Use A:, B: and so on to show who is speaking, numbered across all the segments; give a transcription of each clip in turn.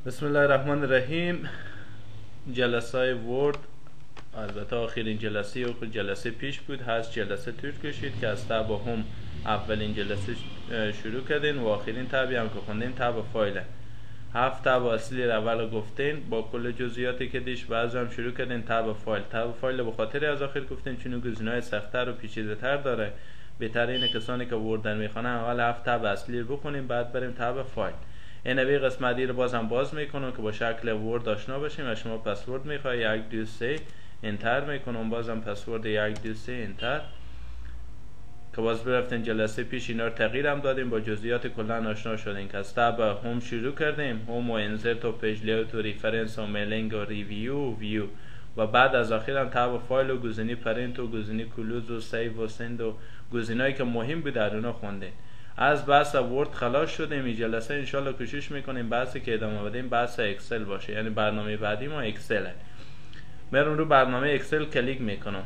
A: بسم الله الرحمن الرحیم. جلسه ورد، البته آخرین جلسه و جلسه پیش بود، هست جلسه طول کشید که از تب هم اولین جلسه شروع کردین و آخرین تبی هم که خوندین تب فایل 7 تب اصلی رو اول گفتین با کل جزئیاتی که دیش، بعضی هم شروع کردین تب فایل به خاطر از آخر گفتین چون گزینه‌های سخت‌تر و پیچیده‌تر داره، بهتره اینه کسانی که وردن میخوانن اول 7 تب اصلی رو بخونیم بعد بریم تب فایل. این قسمتی رو بازم باز میکنم که با شکل ورد آشنا باشیم و شما پسورد میخوای 1 2 3 انتر میکنم، بازم پسورد 1 2 3 انتر که باز برفتین جلسه پیش اینا رو تغییر هم دادیم، با جزئیات کلا آشنا شدین که از تب هوم شروع کردیم، هوم و انسرت و پیج لیوت و ریفرنس و میلینگ و ریویو و ویو و بعد از آخر هم تب فایل و گزینه پرینت و گزینه کلوز و سیو و سند و گزینه‌ای که مهم بود در اونها خوندین. از بحث ورد خلاص شدیم. این جلسه انشالله کوشش میکنیم بحثی که ادامه بدیم بحث اکسل باشه، یعنی برنامه بعدی ما اکسله. میرم رو برنامه اکسل کلیک میکنم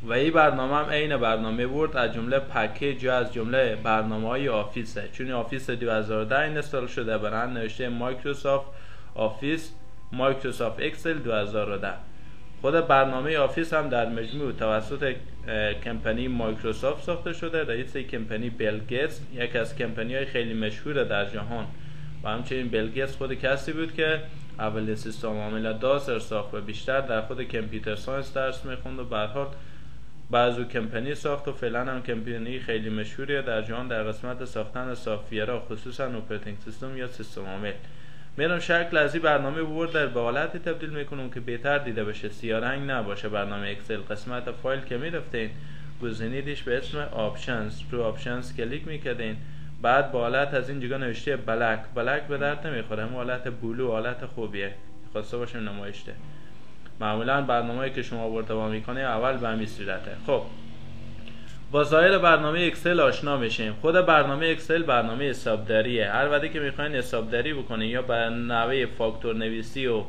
A: و این برنامه هم عین برنامه ورد از جمله پکیج یا از جمله برنامه‌های آفیسه، چون آفیس 2010 اینستال شده برای نوشته مایکروسافت آفیس مایکروسافت اکسل 2010. خود برنامه آفیس هم در مجموع توسط کمپانی مایکروسافت ساخته شده. رئیس کمپانی بیل گیتس، یکی از کمپانی های خیلی مشهور در جهان و همچنین بیل گیتس خود کسی بود که اولین سیستم عامل داز ساخت و بیشتر در خود کامپیوتر ساینس درس میخوند و به هر حال بعضی کمپانی ساخت و فعلا هم کمپانی خیلی مشهوریه در جهان در قسمت ساختن سافت‌ورها، خصوصا اپراتینگ سیستم یا سیستم عامل. میرم شکل از این برنامه ورد در به حالتی تبدیل میکنم که بهتر دیده بشه، سیاه رنگ نباشه برنامه اکسل. قسمت فایل که میرفتین گزینیدش به اسم آپشنز، رو آپشنز کلیک میکردین، بعد با حالت از این جگه نوشته بلک به درد نمیخوره، همون حالت بلو حالت خوبیه خواسته باشیم نمایشته. معمولا برنامه‌ای که شما ورد میکنه اول به همین صورته. خب با ظاهر برنامه اکسل آشنا میشیم. خود برنامه اکسل برنامه حسابداریه. هر وقتی که میخواین حسابداری بکنین یا به نحوه فاکتور نویسی و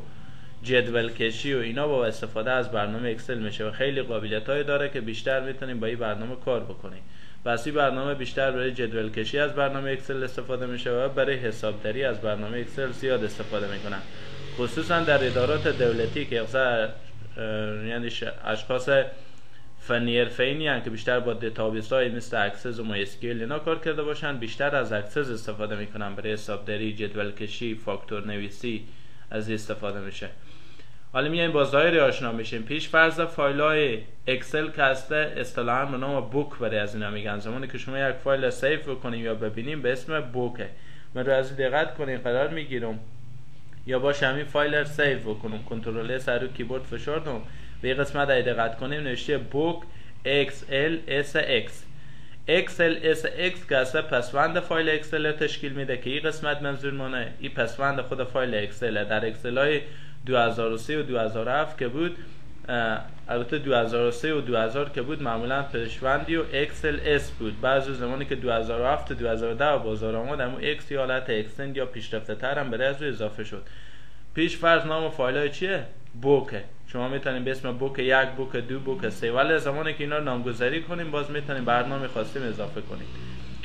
A: جدول کشی و اینا با استفاده از برنامه اکسل میشه و خیلی قابلیت‌هایی داره که بیشتر میتونین با این برنامه کار بکنین. پس این برنامه بیشتر برای جدول کشی از برنامه اکسل استفاده میشه و برای حسابداری از برنامه اکسل زیاد استفاده میکنن، خصوصا در ادارات دولتی که یعنی اشخاص فنی هستند که بیشتر با دیتابیس های مثل اکسس و مای اسکیل اینا کار کرده باشن، بیشتر از اکسس استفاده میکنن برای حسابداری، جدول کشی، فاکتور نویسی از استفاده میشه. حالا میایم با ظاهر آشنا میشیم. پیش فرض فایل های اکسل که هسته اصطلاحاً به نام بوک برای از اینا میگن. زمانی که شما یک فایل سیو بکنیم یا ببینیم به اسم بوکه. من رو از دقت کنین قرار میگیرم یا باشه همین فایل رو سیو بکنم، کنترل اس رو کیبورد فشار دم به این قسمت دقت کنیم نوشته بوک XLSX XLSX که اصلا پسوند فایل اکسل رو تشکیل میده که این قسمت منظور مانه این پسوند خود فایل اکسل در اکسل های 2003 و 2007 که بود، البته 2003 و 2000 که بود معمولا پشوندی و XLS بود. بعضی زمانی که 2007 و 2010 بازار آمد همون X یا حالت اکستند یا پیشرفته تر هم برای از اضافه شد. پیش فرض نام فایل های چیه؟ بوکه. شما میتونید به اسم بوک 1 بوک 2 بوک 3 ولی زمانی که اینا رو نامگذاری کنیم باز میتونید برنامه خواستیم اضافه کنید.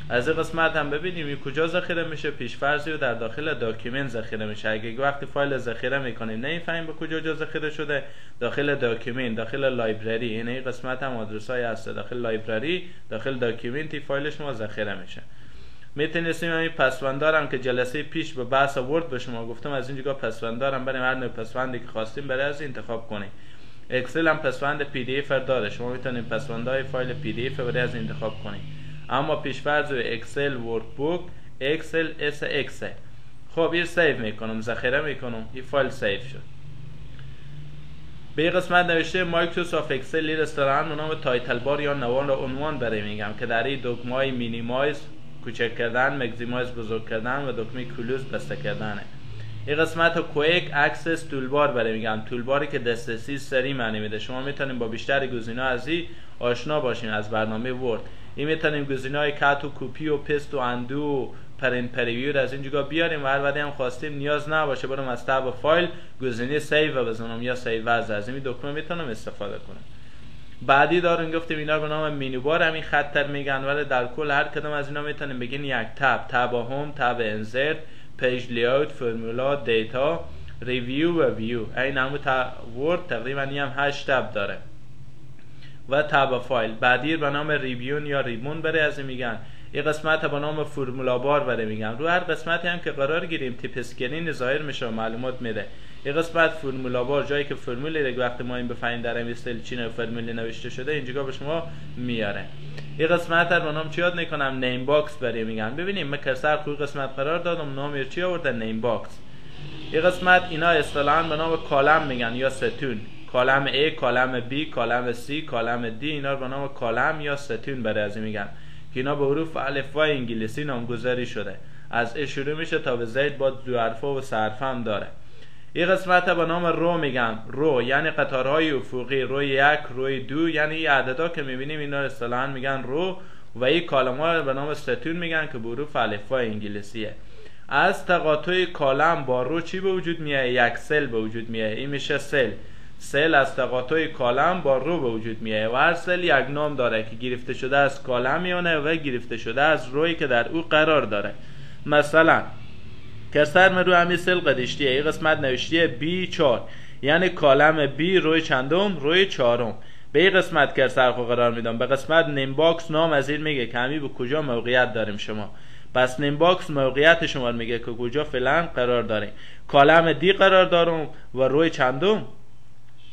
A: از این قسمت هم ببینیم این کجا ذخیره میشه. پیش فرضی رو در داخل داکیومنت ذخیره میشه. اگه وقتی فایل ذخیره میکنیم نمیفهمیم به کجا ذخیره شده، داخل داکیومنت، داخل لایبرری، این قسمت هم آدرس های هست، داخل لایبرری، داخل داکیومنت فایلش ما ذخیره میشه. میتونستیم همین پسوندارم که جلسه پیش به بحث ورد به شما گفتم از اینجا پسوندارم بریم هر نوع پسوندی که خواستیم برای از انتخاب کنیم. اکسل هم پسوند پی دی اف داره، شما میتونید پسوندهای فایل پی دی اف برای از انتخاب کنید. اما پیش‌فرض اکسل ورک بوک اکسل اس اکس. خب این سیو میکنم، ذخیره میکنم، این فایل سیو شد. به این قسمت نوشته مایکروسافت اکسل اصطلاحاً به نام تایتل بار یا نوار عنوان برای میگم که در این دکمه‌های مینیمایز کوچک کردن، مگزیمایز بزرگ کردن و دکمه کلوز بسته کردنه. این قسمت رو کویک اکسس تولبار برای میگم، تولباری که دسترسی سریع معنی میده. شما میتونید با بیشتر گزینه‌ها از این آشنا باشین از برنامه ورد. این میتونیم گزینه‌های کات و کپی و پست و اندو و پرینت پریویو از این جگا بیاریم و هر وقتی هم خواستیم نیاز نباشه برام از تب فایل گزینه سیو بزنم یا سیو از این دکمه میتونم استفاده کنم. بعدی داریم گفتیم اینا به نام مینو بار همین خطر میگن، ولی در کل هر کدوم از اینا میتونیم بگین یک تب، تب هوم، تب انسرت، پیج لیاوت، فرمولا، دیتا، ریویو و ویو. این همون ورد تقریبا هم 8 تب داره و تب فایل. بعدی به نام ریویون یا ریمون بره از این میگن. این قسمت به نام فرمولا بار بره میگن. رو هر قسمتی هم که قرار گیریم تیپ اسکرین ظاهر میشه و معلومات میده. این قسمت فرمولا بار جایی که فرمول دیگه وقتی ما این بفهمیم در ام استایل چی فرمولی نوشته شده اینجا به شما میاره. این قسمت رو به نام چی یاد میکنم؟ نیم باکس بره میگن. ببینیم من کرسر روی قسمت قرار دادم، نام چی آورده؟ نیم باکس. این قسمت اینا اصطلاحاً به نام کالم میگن یا ستون. کالم A، کالم B، کالم C، کالم D، اینا رو به نام کالم یا ستون بره از این میگن که اینا به حروف الفبای انگلیسی نامگذاری شده. از ا شروع میشه تا به زد با دو حرفه و سه حرفه هم داره. این قسمت به نام رو میگن. رو یعنی قطارهای افقی، روی 1، روی 2، یعنی این عددا که میبینیم اینا اصطلاحاً میگن رو. و این کالم ها به نام ستون میگن که به حروف الفبای انگلیسیه. از تقاطع کالم با رو چی به وجود میاد؟ یک سل به وجود میاد. این میشه سل. سل از تقاطع کالم با رو به وجود میاد و هر سل یک نام داره که گرفته شده از کالم میونه و گرفته شده از روی که در او قرار داره. مثلا کرسر من رو همین سل قدشتیه. این قسمت نوشتیه B4 یعنی کالم B روی چندم؟ روی چهارم. به این قسمت کرسر خو قرار میدم. به قسمت نیم باکس نام از این میگه که همین به کجا موقعیت داریم شما. پس نیم باکس موقعیت شما میگه که کجا فعلا قرار داریم. کالم دی قرار دارم و روی چندم؟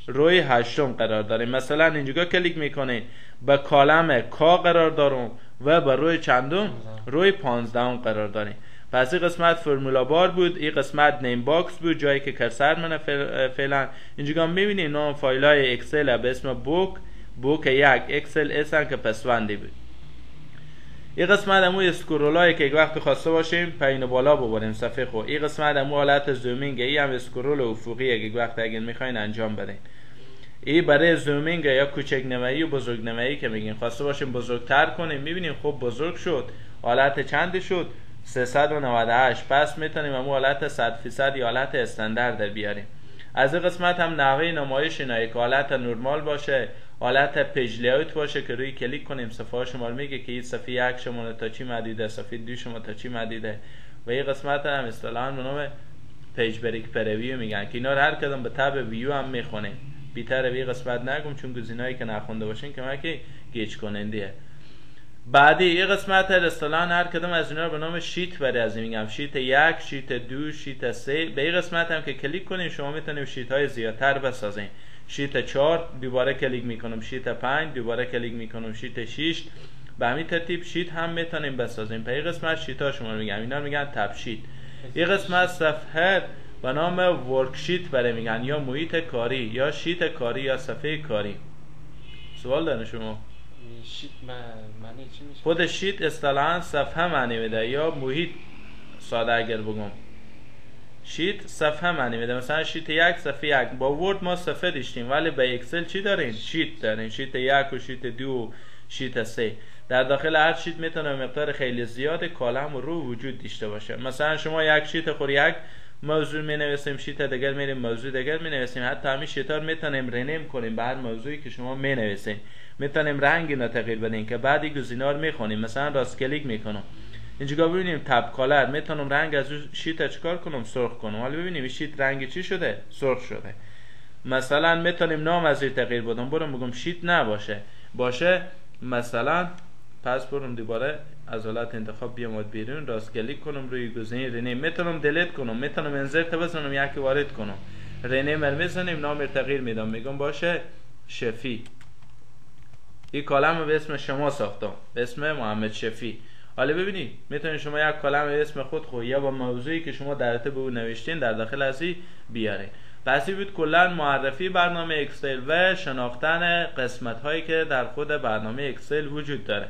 A: روی هشتم قرار داریم. مثلا اینجا کلیک میکنید به کالم کا قرار دارم و به روی چندم؟ روی 15 قرار داریم. پس این قسمت فرمولا بار بود. این قسمت نیم باکس بود جایی که کرسر منه فعلا. اینجا میبینید نام فایل های اکسل به اسم بوک 1 اکسل اسن که پسوندی بود. این قسمت همون اسکرولایی که یک وقت خواسته باشیم پایین بالا ببریم صفحه خو. این قسمت همون حالت زومینگ، این هم اسکرول افقیه که یک وقت اگر میخواین انجام بدین. این برای زومینگ یا کوچک نمایی و بزرگ نمایی که میگین. خواسته باشیم بزرگتر کنیم میبینیم خب بزرگ شد. حالت چند شد؟ 398. پس میتونیم همون حالت 100% یا حالت استاندارد بیاریم. از این قسمت هم نحوه نمایش اینه که حالت نرمال باشه، حالت پیج لیاوت باشه که روی کلیک کنیم صفحه شما میگه که این صفحه 1 شما تا چی مدیده، صفحه 2 شما تا چی مدیده. و این قسمت هم اصطلاحاً به نام پیج بریک پرویو میگن که اینا رو هر کدوم به تب ویو هم میخونیم. بیتر این قسمت نگم چون گزینه‌ای که نخونده باشین که ماکی گیج کنندیه. بعدی این قسمت اصطلاحاً هر کدوم از اینا رو به نام شیت بره از این میگم. شیت 1، شیت 2، شیت 3. به این قسمت هم که کلیک کنین شما میتونید شیت های زیادتر بسازین. شیت 4 دوباره کلیک میکنم، شیت 5 دوباره کلیک میکنم، شیت 6. به همین ترتیب شیت هم میتونیم بسازیم. به این قسمت شیت ها شما میگم اینا میگن تب شیت. این قسمت صفحه به نام ورک شیت بره میگن یا محیط کاری یا شیت کاری یا صفحه کاری. سوال دارین شما؟
B: شیت معنی چی میشه؟
A: خود شیت اصطلاحاً صفحه معنی میده یا محیط. ساده اگر بگم شیت صفحه معنی میده. مثلا شیت 1 صفحه 1. با ورد ما صفحه داشتیم ولی به اکسل چی دارین؟ شیت دارین. شیت 1 و شیت 2 و شیت 3. در داخل هر شیت میتونه مقدار خیلی زیاد کالم و رو وجود داشته باشه. مثلا شما یک شیت خور یک موضوع می نویسیم، شیت دیگر میریم موضوع دیگر می نویسیم. حتی همین شیتا رو میتونیم رنیم کنیم به هر موضوعی که شما می نویسین. میتونیم رنگ اینا تغییر بدیم که بعدی گزینه‌ها رو میخونیم. مثلا راست کلیک میکنم اینجا ببینیم تب کالر، میتونم رنگ از شیت چیکار کنم؟ سرخ کنم. حالا ببینیم این شیت رنگ چی شده؟ سرخ شده. مثلا میتونیم نام از این تغییر بدم. برم بگم شیت نباشه باشه مثلا. پس برم دوباره از حالت انتخاب بیام بیرون، راست کلیک کنم روی گزینه رنیم. میتونم دلیت کنم، میتونم انزرت بزنم یکی وارد کنم. رنیم میزنیم نام تغییر میدم، میگم باشه شفی. این کالم به اسم شما ساختم به اسم محمد شفی. حالا ببینید میتونید شما یک کالم به اسم خود یا با موضوعی که شما در رابطه به اون نوشتین در داخل ازی بیارین. پس این بود کلا معرفی برنامه اکسل و شناختن قسمت هایی که در خود برنامه اکسل وجود داره.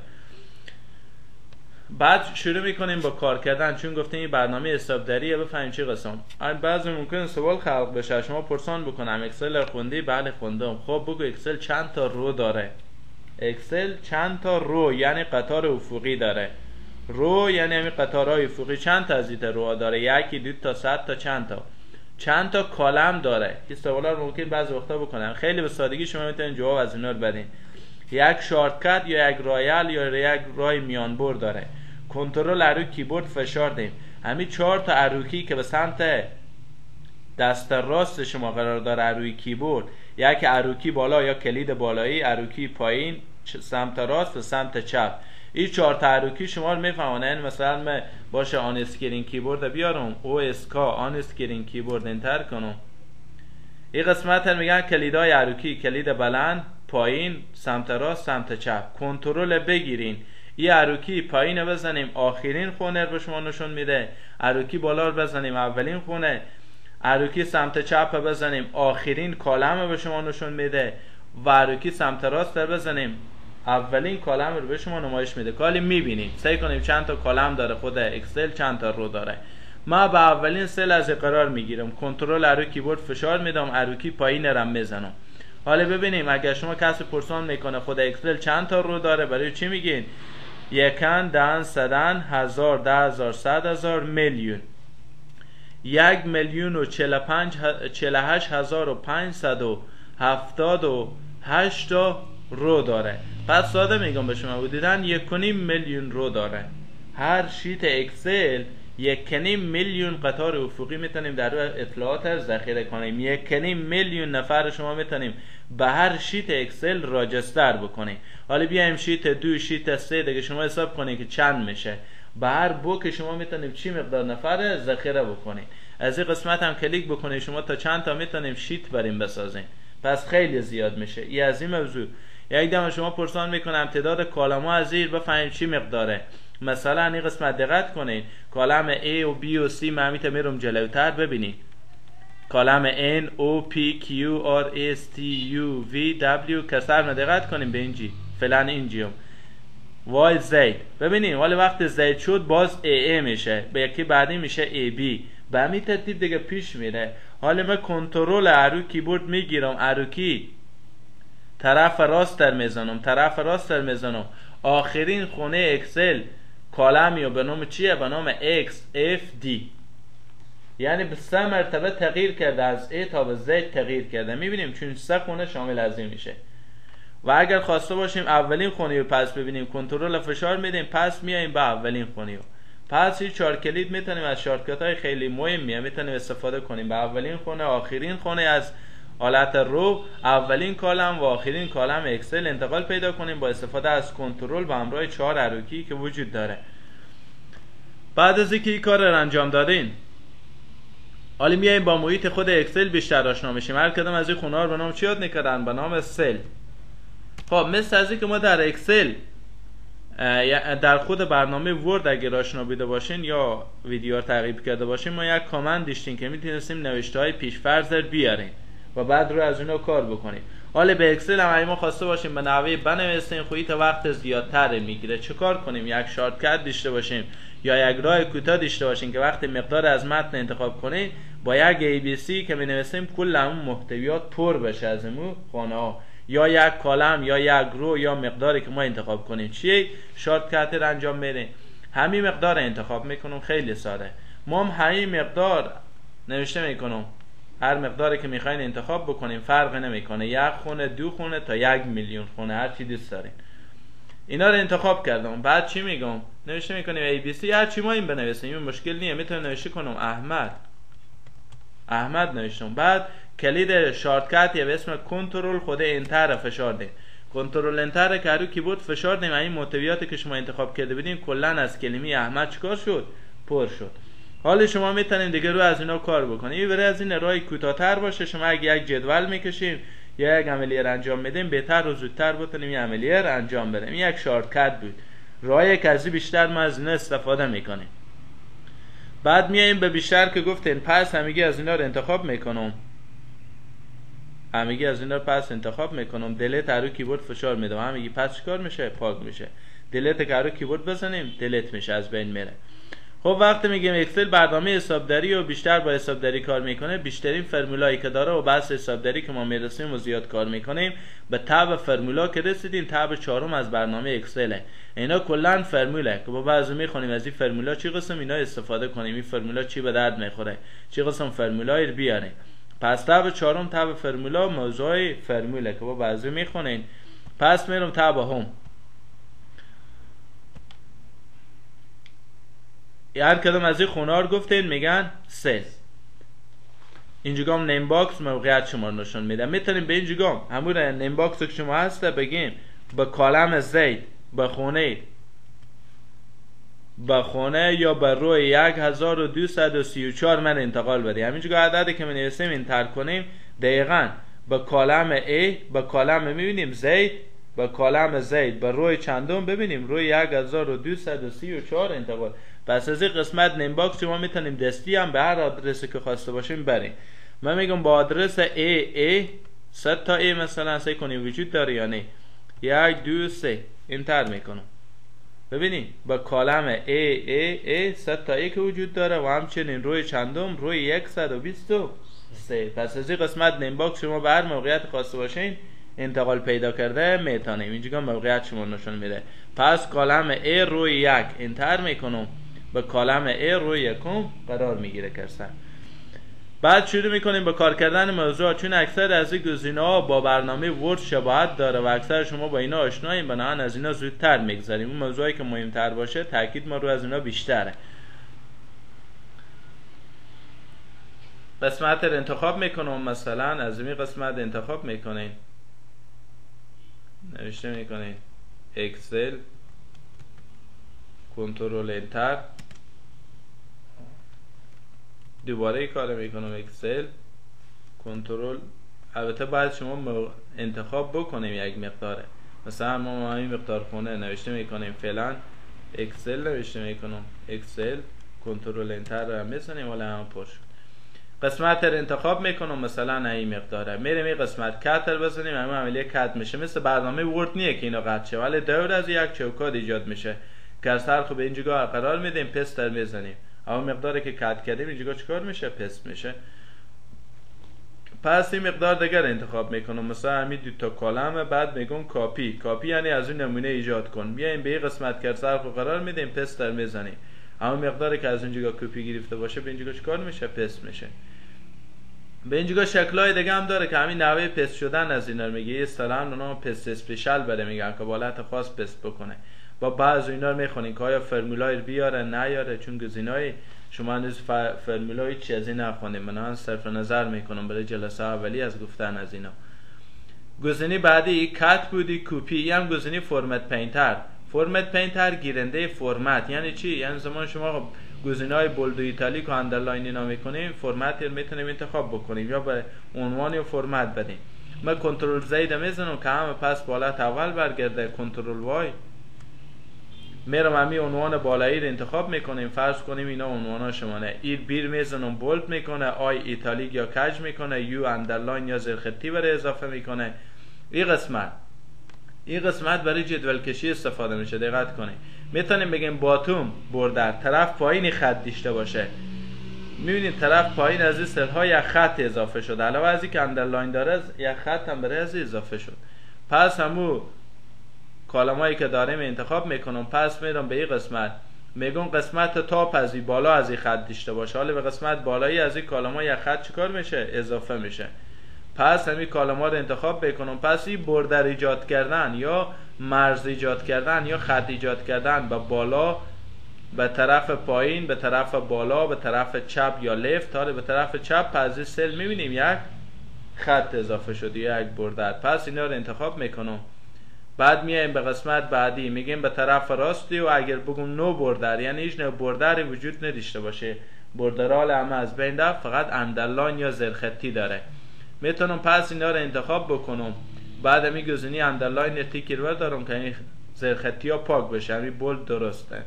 A: بعد شروع میکنیم با کار کردن، چون گفتیم این برنامه حسابداریه بفهمیم چی قسم. بعضی ممکن سوال خلق بشه، شما پرسان بکنم اکسل خوندی؟ بله خوندم. خب بگو اکسل چند تا رو داره؟ اکسل چند تا رو یعنی قطار افقی داره. رو یعنی همین قطارهای افقی. چند تا از این رو داره؟ 1 2 تا 100 تا چند تا کالم داره؟ این سوالا رو ممکن بعضی وقتا بکنم. خیلی به سادگی شما میتونید جواب از اینا رو بدین. یک شارتکت یا یک رایل یا یک رای میانبر داره. کنترل روی کیبورد فشار دیم. همین 4 تا اروکی که به سمت دست راست شما قرار داره روی کیبورد، یک اروکی بالا یا کلید بالایی، اروکی پایین سمت راست و سمت چپ، این 4 تا اروکی شما رو میفهمونه. یعنی مثلا من باشه آن اسکرین کیبورد بیارم، او اسکا آن اسکرین کیبورد انتر کنم، این قسمت میگن کلیدای اروکی، کلید بلند، پایین، سمت راست، سمت چپ. کنترل بگیرین، این اروکی پایین رو بزنیم آخرین خونه رو به شما نشون میده، اروکی بالا رو بزنیم اولین خونه، اروکی سمت چپ رو بزنیم آخرین کالم رو به شما نشون میده و اروکی سمت راست رو بزنیم اولین کالم رو به شما نمایش میده. کالی میبینید سعی کنیم چند تا کالم داره خود اکسل، چند تا رو داره. ما به اولین سل از قرار میگیرم، کنترل رو کیبورد فشار میدم، اروکی پایین رو میزنم. حالا ببینیم اگر شما کسی پرسان میکنه خود اکسل چند تا رو داره، برای چی میگین؟ یکن، دهن، صدن، هزار، 10,000، 100,000، میلیون. 1,48,578 تا رو داره. پس ساده میگم به شما بودیدن 1.5 میلیون رو داره. هر شیت اکسل 1.5 میلیون قطار افقی میتونیم در اطلاعات ذخیره کنیم. 1.5 میلیون نفر شما میتونیم به هر شیت اکسل راجستر بکنیم. حالا بیایم شیت 2، شیت 3 دیگه شما حساب کنید که چند میشه. به هر بوک شما میتونیم چی مقدار نفر ذخیره بکنیم. از این قسمت هم کلیک بکنید شما تا چند تا میتونیم شیت بریم بسازیم. پس خیلی زیاد میشه. این از این موضوع. یک دم شما پرسان میکنم تعداد کالم‌ها از زیر بفهمیم چی مقداره. مثلا این قسمت دقت کنید، کالم A و B و C من میرم جلوتر ببینید. کالم N O P Q R S T U V W کسر ما دقت کنیم به اینجی، فعلا اینجیم Y Z. ببینید ولی وقت Z شد باز AA میشه، به یکی بعدی میشه AB. به همین ترتیب دیگه پیش میره. حالا من کنترل ارو کیبورد میگیرم، اروکی طرف راست در میزنم، آخرین خونه اکسل کالمی و به نام چیه؟ به نام X F D. یعنی به 3 مرتبه تغییر کرده، از A تا به Z تغییر کرده. میبینیم چون 3 خونه شامل از این میشه. و اگر خواسته باشیم اولین خونه رو پس ببینیم، کنترل فشار میدیم، پس میاییم به اولین خونه رو. پس این 4 کلید میتونیم از شارتکت های خیلی مهمی میتونیم استفاده کنیم. به اولین خونه، آخرین خونه از حالت رو، اولین کالم و آخرین کالم اکسل انتقال پیدا کنیم با استفاده از کنترل به همراه 4 اروکی که وجود داره. بعد از اینکه این کار رو انجام دادین، حالا میایم با محیط خود اکسل بیشتر آشنا میشیم. هر کدوم از این خونه رو به نام چی یاد میکردن؟ به نام سل. خب مثل از اینکه ما در اکسل در خود برنامه ورد اگر آشنا بوده باشین یا ویدیو رو تعقیب کرده باشین، ما یک کامند داشتیم که میتونستیم نوشته های پیش‌فرض رو بیاریم و بعد رو از اونها کار بکنیم. حالا به اکسل هم ما خواسته باشیم به نحوه بنویسیم، خودی تا وقت زیادتر میگیره. چه کار کنیم؟ یک شارتکت داشته باشیم یا یک راه کوتاه داشته باشیم که وقتی مقدار از متن انتخاب کنیم با یک ABC که می‌نویسیم کل اون محتویات پر بشه از اون خانه ها، یا یک کالم یا یک رو یا مقداری که ما انتخاب کنیم. چیه؟ شارتکت رو انجام میدیم، همین مقدار انتخاب میکنم. خیلی ساده. ما هم همین مقدار نوشته میکنم. هر مقداری که میخواین انتخاب بکنیم فرق نمیکنه، 1 خونه، 2 خونه تا 1 میلیون خونه، هر چی دوست دارین. اینا رو انتخاب کردم. بعد چی میگم؟ نوشته میکنیم ABC. هر چی ما این بنویسیم این مشکل نیست. میتونم نوشته کنم احمد نوشتم. بعد کلید شارتکت یا به اسم کنترل خود انتر فشار دیم. کنترل انتر که رو کیبورد فشار دیم، این محتویاتی که شما انتخاب کرده بودین کلا از کلمه احمد چیکار شد؟ پر شد. حالا شما میتونید دیگه رو از اینا کار بکنید. این برای از این راه کوتاه‌تر باشه. شما اگه یک جدول میکشیم یا یک عملیه رو انجام میدیم، بهتر و زودتر بتونیم این عملیه رو انجام بدیم. این یک شارتکت بود. راه کسی بیشتر ما از اینا استفاده میکنیم. بعد میایم به بیشتر که گفتین پس همگی از اینا رو انتخاب میکنم. دلیت رو کیبورد فشار میدم. همگی پس چیکار میشه؟ پاک میشه. دلیت که رو کیبورد بزنیم دلیت میشه، از بین میره. خب وقتی میگیم اکسل برنامه حسابداری و بیشتر با حسابداری کار میکنه، بیشترین فرمولایی که داره و بحث حسابداری که ما میرسیم و زیاد کار میکنیم، به تب فرمولا که رسیدیم، تب 4 از برنامه اکسله. اینا کلا فرموله که با بعضی میخونیم از این فرمولا چی قسم اینا استفاده کنیم، این فرمولا چی به درد میخوره، چی قسم فرمولایی رو بیاریم. پس تب 4 تب فرمولا موضوع فرموله که با بعضی میخونین. پس میرم تب هم. هر کدوم از این خونه رو گفتین میگن سل. اینجا هم نیم باکس موقعیت شما رو نشون میده. میتونیم به اینجا هم همون نیم باکس که شما هسته بگیم به کالم زید به خونه یا به روی 1234 من انتقال بده. همینجا عددی که می نویسیم انتر کنیم دقیقاً به کالم A به کالم میبینیم زید، به کالم زید به روی چندم ببینیم روی 1234 انتقال. پس از این قسمت نیم باکس شما میتونیم دستی هم به هر آدرسی که خواسته باشیم بریم. من میگم با آدرس A 100 تا A مثلا سعی کنیم وجود داره یا نه. 1 2 3 انتر میکنم. ببینید با کالم A 100 تا A که وجود داره و همچنین روی چندم روی 123. پس از این قسمت نیم باکس شما به هر موقعیت خواسته باشین انتقال پیدا کرده میتونیم. اینجا موقعیت شما نشون میده. پس کالم A روی 1 انتر میکنم، به کالم A روی 1 قرار میگیره کرسر. بعد شروع میکنیم به کار کردن موضوع. چون اکثر از این گزینه‌ها با برنامه ورد شباهت داره و اکثر شما با اینا آشناییم، بنابراین از اینا زودتر میگذریم. اون موضوعی که مهمتر باشه تاکید ما رو از اینا بیشتره. قسمت رو انتخاب میکنم. مثلا از این قسمت انتخاب میکنین، نوشته میکنین اکسل، کنترل انتر، دوباره کار میکنم اکسل کنترل. البته باید شما انتخاب بکنیم یک مقداره. مثلا ما این مقدار خونه نوشته میکنیم فعلا اکسل، نوشته میکنم اکسل کنترل انتر رو میزنیم ولی هم پر شد. قسمت رو انتخاب میکنم مثلا این مقداره، میریم این قسمت کات رو بزنیم، همین عملیه کات میشه. مثل برنامه ورد نیه که اینا قطع شه، ولی دور از یک چوکات ایجاد میشه. کرسر خب اینجا قرار میدیم، پستر میزنیم، اما مقداری که کات کردیم اینجا چیکار میشه؟ پست میشه. پس این مقدار دیگر انتخاب میکنم، مثلا همین دو تا کالم. بعد میگم کاپی یعنی از این نمونه ایجاد کن. میایم به این قسمت کرسر رو قرار میدیم، پستر میزنیم، اما مقداری که از اینجا کپی گرفته باشه به اینجا چیکار میشه؟ پست میشه. به اینجا شکلای دیگه هم داره که همین نحوه پست شدن از اینا رو میگه. اصطلاحاً اونا پست اسپیشال بره میگن که بالات خاص پست بکنه. با بعض اینا رو میخونین که آیا فرمولای بیاره نیاره، چون گزینه‌های شما هنوز فرمولای چیزی از این نخونید. من صرف نظر میکنم برای جلسه اولی از گفتن از اینا. گزینه بعدی کات بودی کپی، هم گزینه فرمت پینتر. فرمت پینتر گیرنده فرمت یعنی چی؟ یعنی زمان شما گزینه‌های بولد و ایتالیک و اندرلاین اینا میکنیم، فرمت رو میتونیم انتخاب بکنیم یا به عنوان یا فرمت بدیم. من کنترل زید میزنم که همه پس بالات اول برگرده، کنترل وای میرم همین عنوان بالایی رو انتخاب میکنیم. فرض کنیم اینا عنوانا شمانه. ایر بیر میزنم بولد میکنه، آی ایتالیک یا کج میکنه، یو اندرلاین یا زرخطی برای اضافه میکنه. این قسمت برای جدول کشی استفاده میشه. دقت کنید. میتونیم بگیم باتوم بوردر، طرف پایین خط داشته باشه. میبینید طرف پایین از این سل ها یک خط اضافه شد، علاوه از این که اندرلاین داره یک خط هم برای از اضافه شد. پس همو کالمایی که داریم انتخاب میکنم. پس میرم به این قسمت، میگم قسمت تاپ از این بالا از این خط داشته باشه. حالا به قسمت بالایی از این کالما یک خط چیکار میشه؟ اضافه میشه. پس همین کالما رو انتخاب بکنم. پس این بوردر ایجاد کردن یا مرز ایجاد کردن یا خط ایجاد کردن به بالا، به طرف پایین، به طرف بالا، به طرف چپ یا لفت. حالا به طرف چپ از این سل میبینیم یک خط اضافه شده یا یک بوردر. پس اینا رو انتخاب میکنم. بعد میایم به قسمت بعدی، میگیم به طرف راستی و اگر بگم نو بوردر یعنی هیچ نوع بوردری وجود نداشته باشه، بوردرال همه از بین رفت، فقط اندرلاین یا زرخطی داره. میتونم پس اینا رو انتخاب بکنم. بعد می گزینی اندرلاین تیک رو دارم که این زرخطی ها پاک بشه، همین بولد درسته.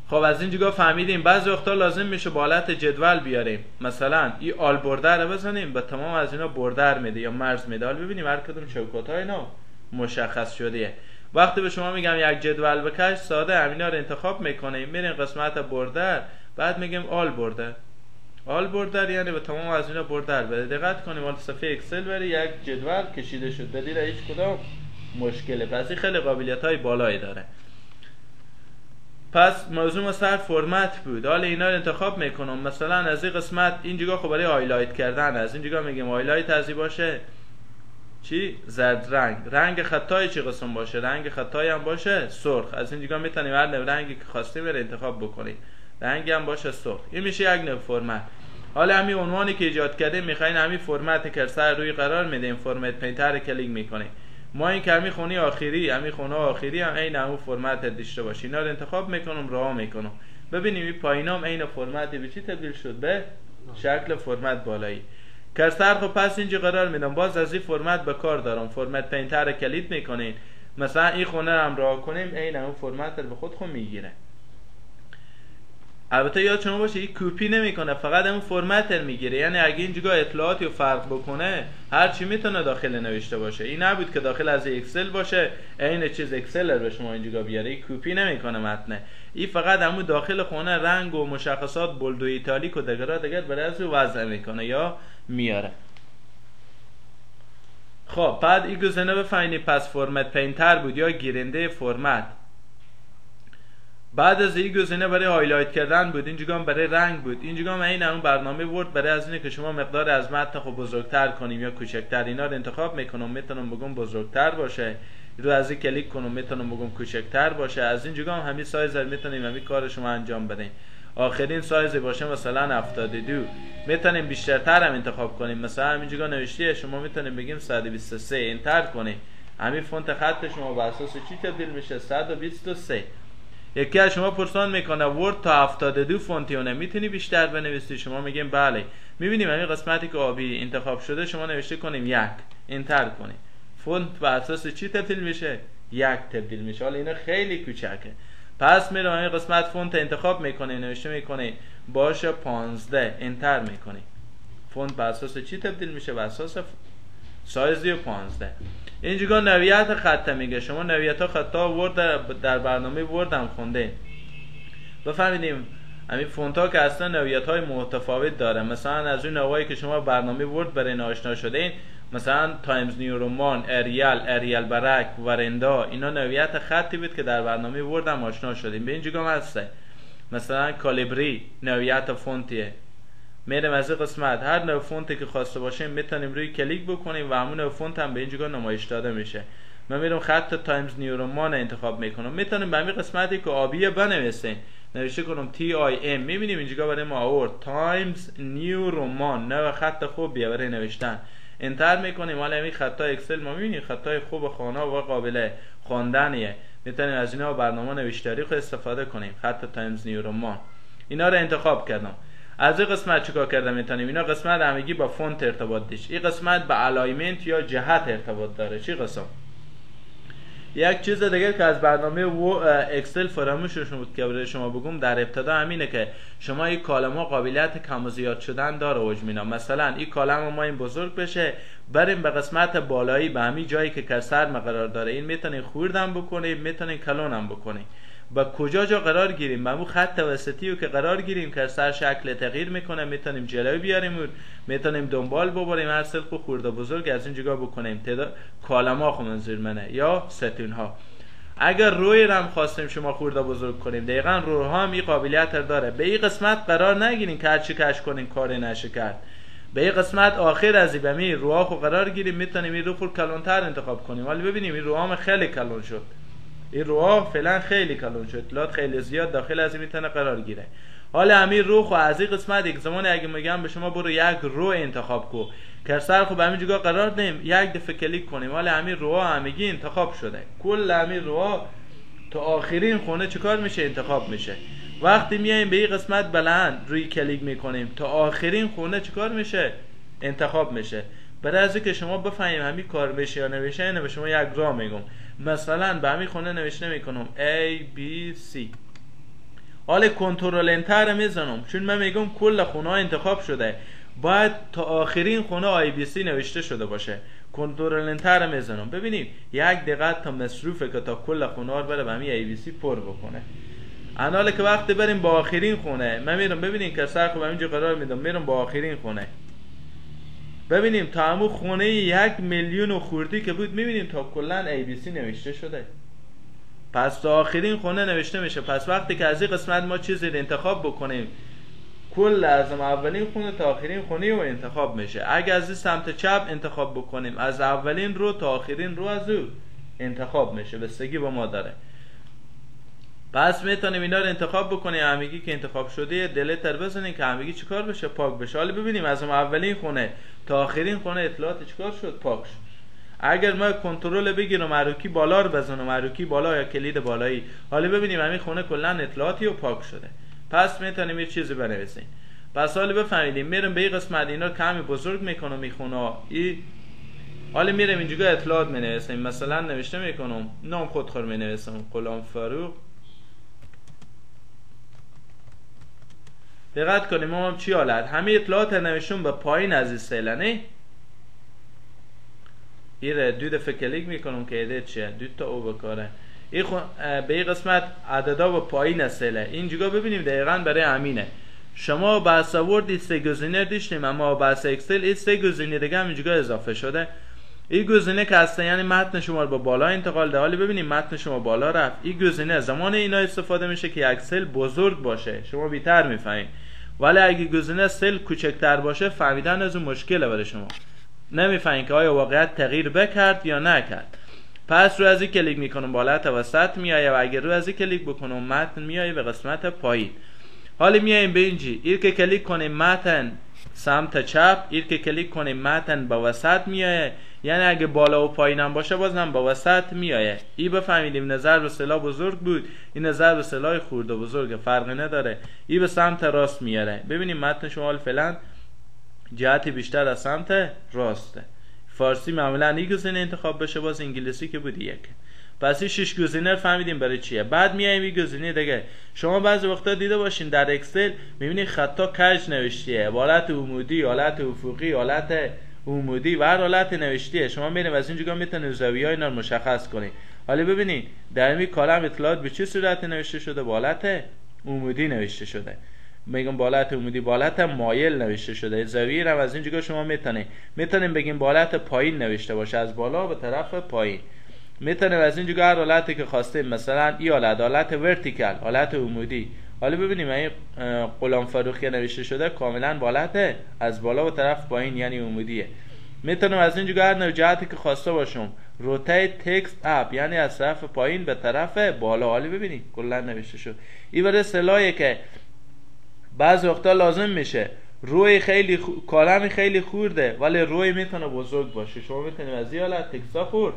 A: خب از اینجا فهمیدیم بعضی وقتا لازم میشه با حالت جدول بیاریم. مثلا این آل بوردر رو بزنیم به تمام از اینا بوردر میده یا مرز میده. حالا ببینیم هر کدوم چوکات های اینا مشخص شده. وقتی به شما میگم یک جدول بکش، ساده همینا رو انتخاب میکنیم، میریم قسمت بوردر، بعد میگیم آل بوردر. آل بوردر یعنی به تمام از اینا بوردر بده. دقت کنیم حالا صفحه اکسل بری یک جدول کشیده شد، بدید هیچ کدوم مشکله. پس این خیلی قابلیت های بالایی داره. پس موضوع سر فرمت بود. حالا اینا رو انتخاب میکنم. مثلا از این قسمت اینجا خب برای هایلایت کردن، از اینجا میگیم هایلایت از این باشه چی؟ زرد رنگ. رنگ خطای چه قسم باشه؟ رنگ خطای هم باشه سرخ. از اینجا میتونیم هر نوع رنگی که خواستیم رو انتخاب بکنیم. رنگی هم باشه سرخ. این میشه یک نوع فرمت. حالا همین عنوانی که ایجاد کردیم میخواین همین فرمت کرسر روی قرار میدیم، فرمت پینتر کلیک میکنیم. ما این که همین خونه آخری هم عین همون فرمت داشته باشه. اینا رو انتخاب میکنم، رها میکنم. ببینیم این پایینام عین فرمت به چی تبدیل شد؟ به شکل فرمت بالایی. کرسر خب پس اینجا قرار میدم، باز از این فرمت به کار دارم. فرمت پینتر کلیک میکنین، مثلا این خونه رو هم رها کنیم عین همون فرمت رو به خود میگیره. البته یاد شما باشه این کپی نمیکنه، فقط همون فرمت رو میگیره. یعنی اگه اینجا اطلاعاتی رو فرق بکنه هر چی میتونه داخل نوشته باشه. این نبود که داخل از اکسل باشه عین چیز اکسل رو به شما اینجا بیاره. این کپی نمیکنه متن. این فقط همون داخل خونه رنگ و مشخصات بولد و ایتالیک و دیگر برای از وضع میکنه یا میاره. خب بعد این گزینه بفهمید پس فرمت پینتر بود یا گیرنده فرمت. بعد از این گزینه برای هایلایت کردن بود، اینجا هم برای رنگ بود. اینجا هم این اون برنامه ورد برای از اینه که شما مقدار از متن خب بزرگتر کنیم یا کوچکتر. اینا رو انتخاب میکنم، میتونم بگم بزرگتر باشه، رو از این کلیک کنم میتونم بگم کوچکتر باشه. از اینجا هم همین سایز رو میتونیم همین کار شما انجام بدیم. آخرین سایز باشه مثلا 72، میتونیم بیشترتر هم انتخاب کنیم. مثلا همینجا نوشته شما میتونیم بگیم 123 انتر کنیم. همین فونت خط شما بر اساس چی تبدیل میشه؟ 123. یکی از شما پرسان میکنه ورد تا 72 فونتیونه میتونی بیشتر بنویسی؟ شما میگیم بله. میبینیم همین قسمتی که آبی انتخاب شده شما نوشته کنیم 1 انتر کنیم. فونت بر اساس چی تبدیل میشه؟ 1 تبدیل میشه. حالا اینا خیلی کوچکه. پس میرم این قسمت فونت انتخاب میکنه، نوشته میکنه باشه 15 انتر میکنه. فونت بر اساس چی تبدیل میشه؟ بر اساس سایز 15. اینجا نوعیت خط میگه. شما نوعیت خطا ورد در برنامه ورد هم خونده. بفهمیدیم همین فونت ها که اصلا نوعیت های متفاوت داره. مثلا از اون نوعی که شما برنامه ورد برای آشنا شدین، مثلا تایمز نیو رومان، اریال برک، ورندا، اینا نوعیت خطی بود که در برنامه ورد هم آشنا شدیم. به اینجا هم هسته. مثلا کالیبری نوعیت فونتیه. میرم از این قسمت هر نوع فونتی که خواسته باشیم میتونیم روی کلیک بکنیم و همون نوع فونت هم به اینجا نمایش داده میشه. من میرم خط تایمز نیو رومان انتخاب میکنم. میتونیم به همین قسمتی که آبیه بنویسیم، نوشته کنم TIM. میبینیم اینجا برای ما آورد تایمز نیو رومان. نوع خط خوبیه برای نوشتن. انتر میکنیم. حالا همین خطای اکسل ما میبینیم خطای خوب خانه و قابل خواندنیه. میتونیم از اینا برنامه نوشتاری خود استفاده کنیم. خط تایمز نیو رومان. اینا رو انتخاب کردم. از این قسمت چیکار کردم میتونیم؟ اینا قسمت همگی با فونت ارتباط داشت. این قسمت به الاینمنت یا جهت ارتباط داره. چی قسم؟ یک چیز دیگه که از برنامه اکسل فراموش بود که برای شما بگم در ابتدا همینه که شما این کالم ها قابلیت کم و زیاد شدن داره. وجمینا مثلا این کالم ما این بزرگ بشه، بریم به قسمت بالایی به همین جایی که کرسر قرار داره این میتونین خوردم بکنیم، میتونین کلونم بکنیم. با کجا جا قرار گیریم؟ با همون خط وسطی رو که قرار گیریم کرسر شکل تغییر میکنه. میتونیم جلوی بیاریم، میتونیم دنبال ببریم، هر سلخ خورده بزرگ از این جگاه بکنیم. تعداد کالما خو منظور منه یا ستون ها. اگر روی رم خواستیم شما خورده بزرگ کنیم، دقیقاً روها هم این قابلیت داره. به این قسمت قرار نگیریم که هر چی کش کنیم کاری نشه کرد. به این قسمت آخر از این می روها خو قرار گیریم، میتونیم این رو خور کلونتر انتخاب کنیم. ولی ببینیم این روها خیلی کلون شد. این روها فعلا خیلی کلون شد. اطلاعات خیلی زیاد داخل از این میتونه قرار گیره. حالا همین رو خو از این قسمت یک زمانی اگه میگم به شما برو یک رو انتخاب کو، کرسر خو به همین جگاه قرار دیم، یک دفعه کلیک کنیم. حالا همین روها همگی انتخاب شده. کل همین روها تا آخرین خونه چیکار میشه؟ انتخاب میشه. وقتی میایم به این قسمت بلند روی کلیک میکنیم تا آخرین خونه چیکار میشه؟ انتخاب میشه. برای از اینکه شما بفهمیم همین کار بشه یا نوشته، اینو به شما یک راه میگم. مثلا به همین خونه نوشته میکنم A B C. حالا کنترل انتر میزنم چون من میگم کل خونه ها انتخاب شده، باید تا آخرین خونه ABC نوشته شده باشه. کنترل انتر میزنم. ببینید یک دقیقه تا مصروفه که تا کل خونه ها رو بره به همین ABC پر بکنه. حالا که وقتی بریم با آخرین خونه، من میرم ببینید که سر خوب همینجا قرار میدم، میرم با آخرین خونه. ببینیم تا همون خونه 1 میلیون و خوردی که بود، میبینیم تا کلن ABC نوشته شده. پس تا آخرین خونه نوشته میشه. پس وقتی که از این قسمت ما چیزی رو انتخاب بکنیم، کل از اولین خونه تا آخرین خونه و انتخاب میشه. اگه از این سمت چپ انتخاب بکنیم، از اولین رو تا آخرین رو از او انتخاب میشه، بستگی با ما داره. پس میتونیم اینا رو انتخاب بکنیم، همگی که انتخاب شده دلیتر بزنیم که همگی چیکار بشه؟ پاک بشه. حالا ببینیم از اولین خونه تا آخرین خونه اطلاعات چیکار شد؟ پاک شد. اگر ما کنترل بگیریم اروکی بالا رو بزنیم، اروکی بالا یا کلید بالایی، حالا ببینیم همین خونه کلا اطلاعاتی و پاک شده. پس میتونیم یه چیزی بنویسیم. پس حالا بفهمیدیم میرم به این قسمت اینا رو کمی بزرگ میکنم میخونه حالا میرم اینجا اطلاعات مینویسم. مثلا نوشته میکنم نام خودخور مینویسم غلام فاروق. دقت کنیم ما هم چی حالت همه اطلاعات نوشتم به پایین از این سیل نه. این دو دفعه کلیک میکنم که ایده چیه؟ دو تا او بکاره. به این قسمت عددا به پایین از سیله. اینجا ببینیم دقیقاً برای امینه. شما بحث آورد سه گزینه داشتیم، اما بحث اکسل این سه گزینه دیگه هم اینجا اضافه شده. این گزینه که هست یعنی متن شما رو با بالا انتقال ده. حالا ببینیم متن شما بالا رفت. این گزینه زمان اینا استفاده میشه که اکسل بزرگ باشه، شما بیشتر میفهمید. ولی اگه گزینه سل کوچکتر باشه فهمیدن از اون مشکله برای شما، نمیفهمید که آیا واقعیت تغییر بکرد یا نکرد. پس رو از این کلیک میکنم بالا تا وسط میایه و اگر رو از این کلیک بکنم متن میایه به قسمت پایین. حالا میایم به اینجی این که کلیک کنیم متن سمت چپ، این که کلیک کنیم متن با وسط میایه. یعنی اگه بالا و پایین هم باشه باز هم با وسط میایه. این بفهمیدیم نظر به سلا بزرگ بود، این نظر به سلا خورد و بزرگ فرقی نداره. این به سمت راست میاره. ببینیم متن شما فعلا جهتی بیشتر از سمت راسته. فارسی معمولا این گزینه انتخاب بشه، باز انگلیسی که بود یک. پس این 6 گزینه رو فهمیدیم برای چیه. بعد میایم این گزینه دیگه. شما بعضی وقتا دیده باشین در اکسل میبینید خطا کج نوشتیه، حالت عمودی، حالت افقی، حالت عمودی و هر حالت نوشتیه. شما میریم از اینجا میتونید زاویه‌های اینا رو مشخص کنید. حالا ببینید در این کالم اطلاعات به چه صورت نوشته شده؟ با حالت عمودی نوشته شده. میگم با حالت عمودی، با حالت مایل نوشته شده. زاویه رو از اینجا شما میتونیم بگیم با حالت پایین نوشته باشه، از بالا به طرف پایین. میتونیم از اینجا هر حالتی که خواستیم، مثلا این حالت ورتیکال، حالت عمودی. حالا ببینیم این غلام فاروقی نوشته شده کاملا با حالت از بالا به طرف پایین یعنی عمودیه. میتونم از اینجا هر نوع جهتی که خواسته باشم روتیت تکست اپ یعنی از طرف پایین به طرف بالا. حالا ببینید کلا نوشته شد. این برای اصطلاحی که بعض وقتا لازم میشه روی خیلی کالم خیلی خورده ولی روی میتونه بزرگ باشه. شما میتونید از این حالت تکستا خورد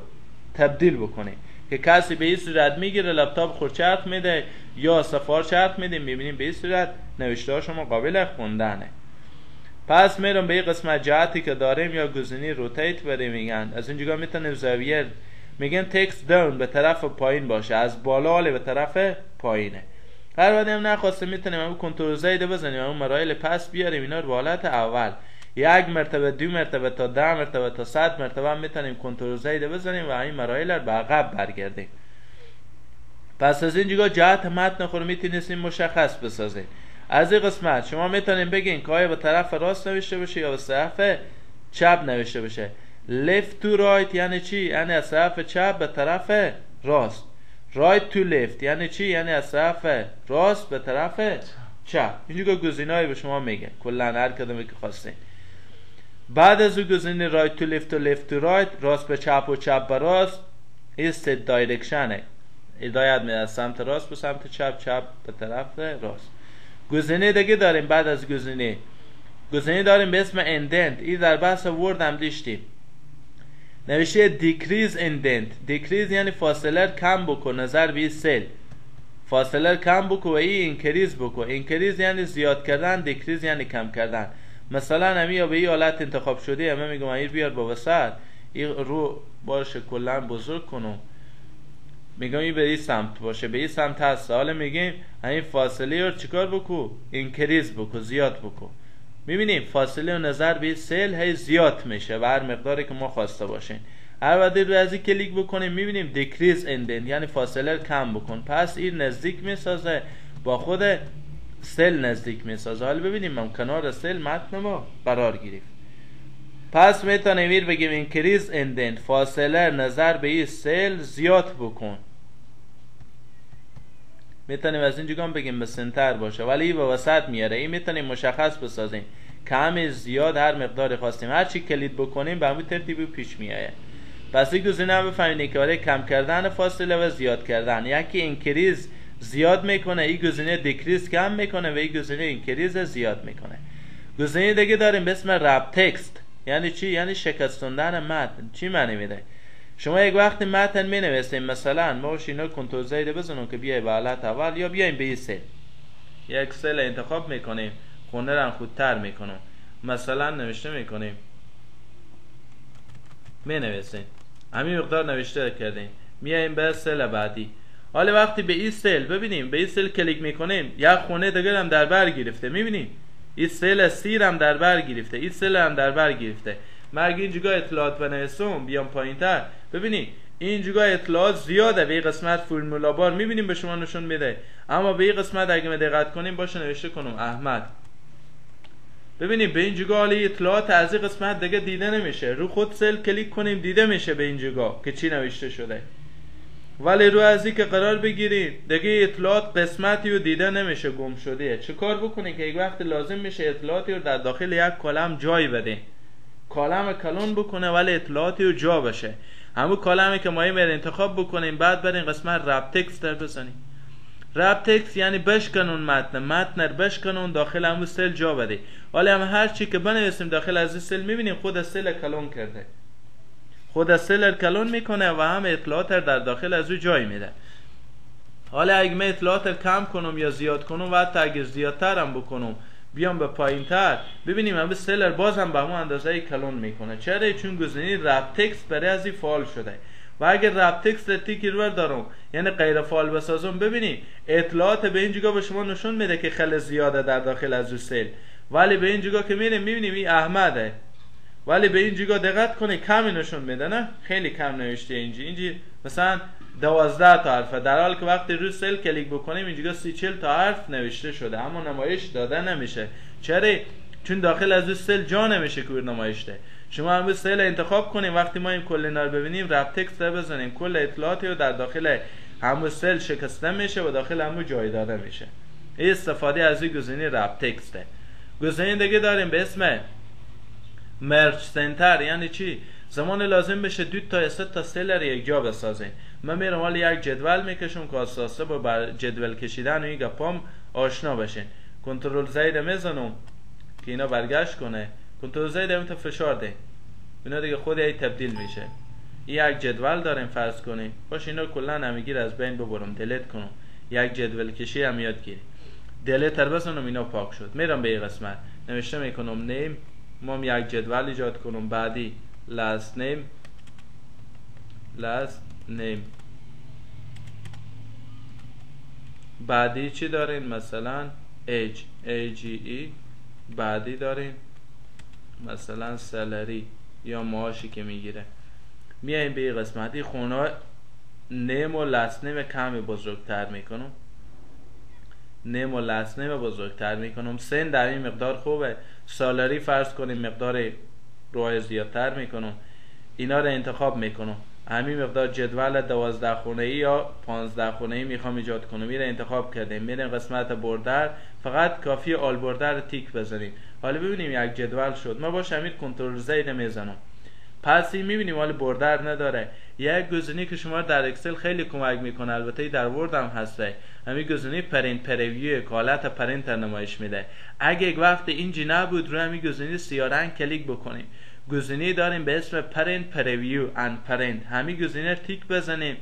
A: تبدیل بکنید که کسی به این صورت میگیره لپتاپ خورد چرخ میده یا صفار چرخ میده، میبینیم به این صورت نوشته ها شما قابل خوندنه. پس میرم به این قسمت جهتی که داریم یا گزینه روتیت بریم میگن. از اینجا میتونیم زاویه میگن تکست داون به طرف پایین باشه، از بالا به طرف پایینه. هر وقتی هم نخواسته میتونیم همون کنترل زید بزنیم، همون مراحل پس بیاریم اینا رو به حالت اول، 1 مرتبه 2 مرتبه تا 10 مرتبه تا 100 مرتبه هم میتونیم کنترل زید بزنیم و این مراحل رو به عقب برگردیم. پس از اینجا جهت متن خود میتونیم مشخص بسازیم. از این قسمت شما میتونیم بگین که آیا به طرف راست نوشته بشه یا به طرف چپ نوشته بشه. left to right یعنی چی؟ یعنی از طرف چپ به طرف راست. right to left یعنی چی؟ یعنی از طرف راست به طرف چپ. اینجا گزینه‌ای به شما میگه کلا هر کدومی که خواستین. بعد از اون گزینه right to left و left to right، راست به چپ و چپ به راست، این set direction هدایت میده از سمت راست به سمت چپ، چپ به طرف راست. گزینه دیگه داریم. بعد از گزینه داریم به اسم indent. این در بحث ورد هم داشتیم، نوشته decrease indent. decrease یعنی فاصله کم بکن نظر به سل، فاصله کم بکن و این increase بکن. increase یعنی زیاد کردن، decrease یعنی کم کردن. مثلا همین یا به این حالت انتخاب شده همه میگم این بیار با وسط، این رو باشه کلا بزرگ کنم، میگم این به این سمت باشه، به این سمت هست. حالا میگیم این فاصله رو چیکار بکن؟ اینکریز بکن، زیاد بکن. میبینیم فاصله و نظر به سل هی زیاد میشه و هر مقداری که ما خواسته باشین. هر وقت رو از این کلیک بکنیم میبینیم دیکریز اندن یعنی فاصله رو کم بکن. پس این نزدیک میسازه با خود سل نزدیک میسازه. حالا ببینیم من کنار سل متن ما قرار گرفت. پس میتونیم بگیم اینکریز اندن فاصله نظر به این سل زیاد بکن. میتونیم از اینجا هم بگیم به سنتر باشه، ولی به وسط میاره. این میتونیم مشخص بسازیم کم زیاد هر مقدار خواستیم هر چی کلید بکنیم به همون ترتیب پیش میآید. پس این گزینه هم بفهمید که برای کم کردن فاصله و زیاد کردن، یکی اینکریز زیاد میکنه، این گزینه دیکریز کم میکنه و این گزینه اینکریز زیاد میکنه. گزینه دیگه داریم به اسم رپ تکست. یعنی چی؟ یعنی شکستوندن متن. چی معنی میده؟ شما یک وقت متن می نویسیم، مثلا ما اینا کنترل زید بزنیم که بیای به حالت اول یا بیایم به این سل، یک سل انتخاب میکنیم، خونه رو خودتر میکنم، مثلا نوشته میکنیم، می نویسیم همین مقدار نوشته کردیم، میایم به سل بعدی. حالا وقتی به این سل ببینیم، به این سل کلیک میکنیم، یک خونه دیگه هم در بر گرفته، میبینیم این سل سیر هم در بر گرفته، این سل هم در بر گرفته. من اگه اینجا اطلاعات بنویسم بیام پایینتر، ببینید اینجا اطلاعات زیاده، به این قسمت فرمولا بار میبینیم به شما نشون میده، اما به این قسمت اگه ما دقت کنیم باشه نوشته کنم احمد، ببینید به اینجا حالا اطلاعات از این قسمت دیگه دیده نمیشه. رو خود سل کلیک کنیم دیده میشه به اینجا که چی نوشته شده، ولی رو از این که قرار بگیرید دیگه اطلاعات قسمتی رو دیده نمیشه، گم شده. چه کار بکنید که یک وقت لازم میشه اطلاعاتی رو در داخل یک کلم جای بده، کلم کلون بکنه ولی اطلاعاتی رو جا بشه، همون کلمی که ما میره انتخاب بکنیم، بعد بریم قسمت رپ تکست در بزنیم. رپ تکست یعنی بشکنون متن رو بشکنون داخل همون سل جا بده. حالا هم هر چی که بنویسیم داخل از این سل میبینیم خود سل کلون کرده، خود سل کلون میکنه و هم اطلاعات در داخل از اون جای میده. حالا اگه من اطلاعات کم کنم یا زیاد کنم و حتی اگه زیادتر هم بکنم بیام به پایین تر، ببینیم همه سلر باز هم به همون اندازه کلون میکنه. چرا؟ چون گزینه رپ تکست برای از این فعال شده و اگر رپ تکست تیکی رو دارم یعنی غیر فعال بسازم، ببینید اطلاعات به این جگه به شما نشون میده که خیلی زیاده در داخل از اون سل، ولی به این جگه که میریم میبینیم این احمده، ولی به این جگه دقت کنید کمی نشون میده، نه خیلی کم نوشته اینجا مثلا 12 تا حرف، در حالی که وقتی روی سل کلیک بکنیم اینجا 30-40 تا حرف نوشته شده اما نمایش داده نمیشه. چرا؟ چون داخل از اون سل جا نمیشه که نمایش ده. شما هم سل انتخاب کنیم، وقتی ما این کل اینا رو ببینیم رپ تکست رو بزنیم، کل اطلاعاتی رو در داخل همون سل شکسته میشه و داخل همون جای داده میشه. این استفاده از این گزینه رپ تکسته. گزینه دیگه داریم به اسم مرج سنتر. یعنی چی؟ زمان لازم بشه 2 تا 3 تا سل رو یک جا بسازین. من میرم حالا یک جدول میکشم که اساسا با جدول کشیدن و این گپام آشنا بشین. کنترل زید میزنم که اینا برگشت کنه، کنترل زید هم تا فشار ده، اینا دیگه خود ای تبدیل میشه. این یک جدول داریم فرض کنیم، باشه اینا کلا همگی از بین ببرم، دلیت کنم، یک جدول کشی هم یاد گیری، دلیت تر بزنم اینا پاک شد. میرم به این قسمت نوشته میکنم نیم، ما یک جدول ایجاد کنم، بعدی last name، بعدی چی دارین؟ مثلا age، بعدی دارین مثلا salary یا معاشی که میگیره. میایم به این قسمتی خونه نیم و last name کمی بزرگتر میکنم، نیم و last name بزرگتر میکنم، سن در این مقدار خوبه، سالری فرض کنیم مقدار روی زیادتر میکنم، اینا رو انتخاب میکنم. همین مقدار جدول 12 خونه‌ای یا 15 خونه‌ای میخوام ایجاد کنم، میره انتخاب کردیم، میریم قسمت بردر، فقط کافی آل بردر رو تیک بزنیم. حالا ببینیم یک جدول شد، ما باش همین کنترل زید میزنم، پس این میبینیم حالا بردر نداره. یک گزینه که شما در اکسل خیلی کمک میکنه، البته در ورد هم هسته، همین گزینه پرینت پریویو که حالت پرینت نمایش میده. اگه یک وقت اینجی نبود روی همین گزینه سیاه رنگ کلیک بکنیم، گزینه داریم به اسم پرینت پریویو اند پرینت، همین گزینه تیک بزنیم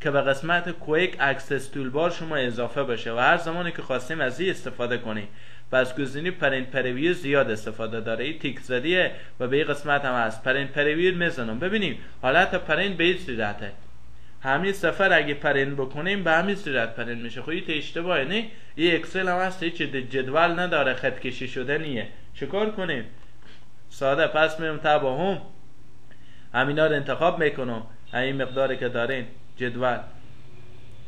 A: که به قسمت کویک اکسس تولبار شما اضافه بشه و هر زمانی که خواستیم از این استفاده کنیم. پس گزینه پرینت پریویو زیاد استفاده داره، این تیک زدیه و به این قسمت هم هست. پرینت پریویو میزنم، ببینیم حالت پرینت به این صورته، همین سفر اگه پرینت بکنیم به همین صورت پرینت میشه. خب این اشتباهه، نه این اکسل هم هست هیچ جدول نداره، خط کشی شده نیه. چیکار کنیم؟ ساده، پس میرم تبا همینا رو انتخاب میکنم، همین مقداری که دارین جدول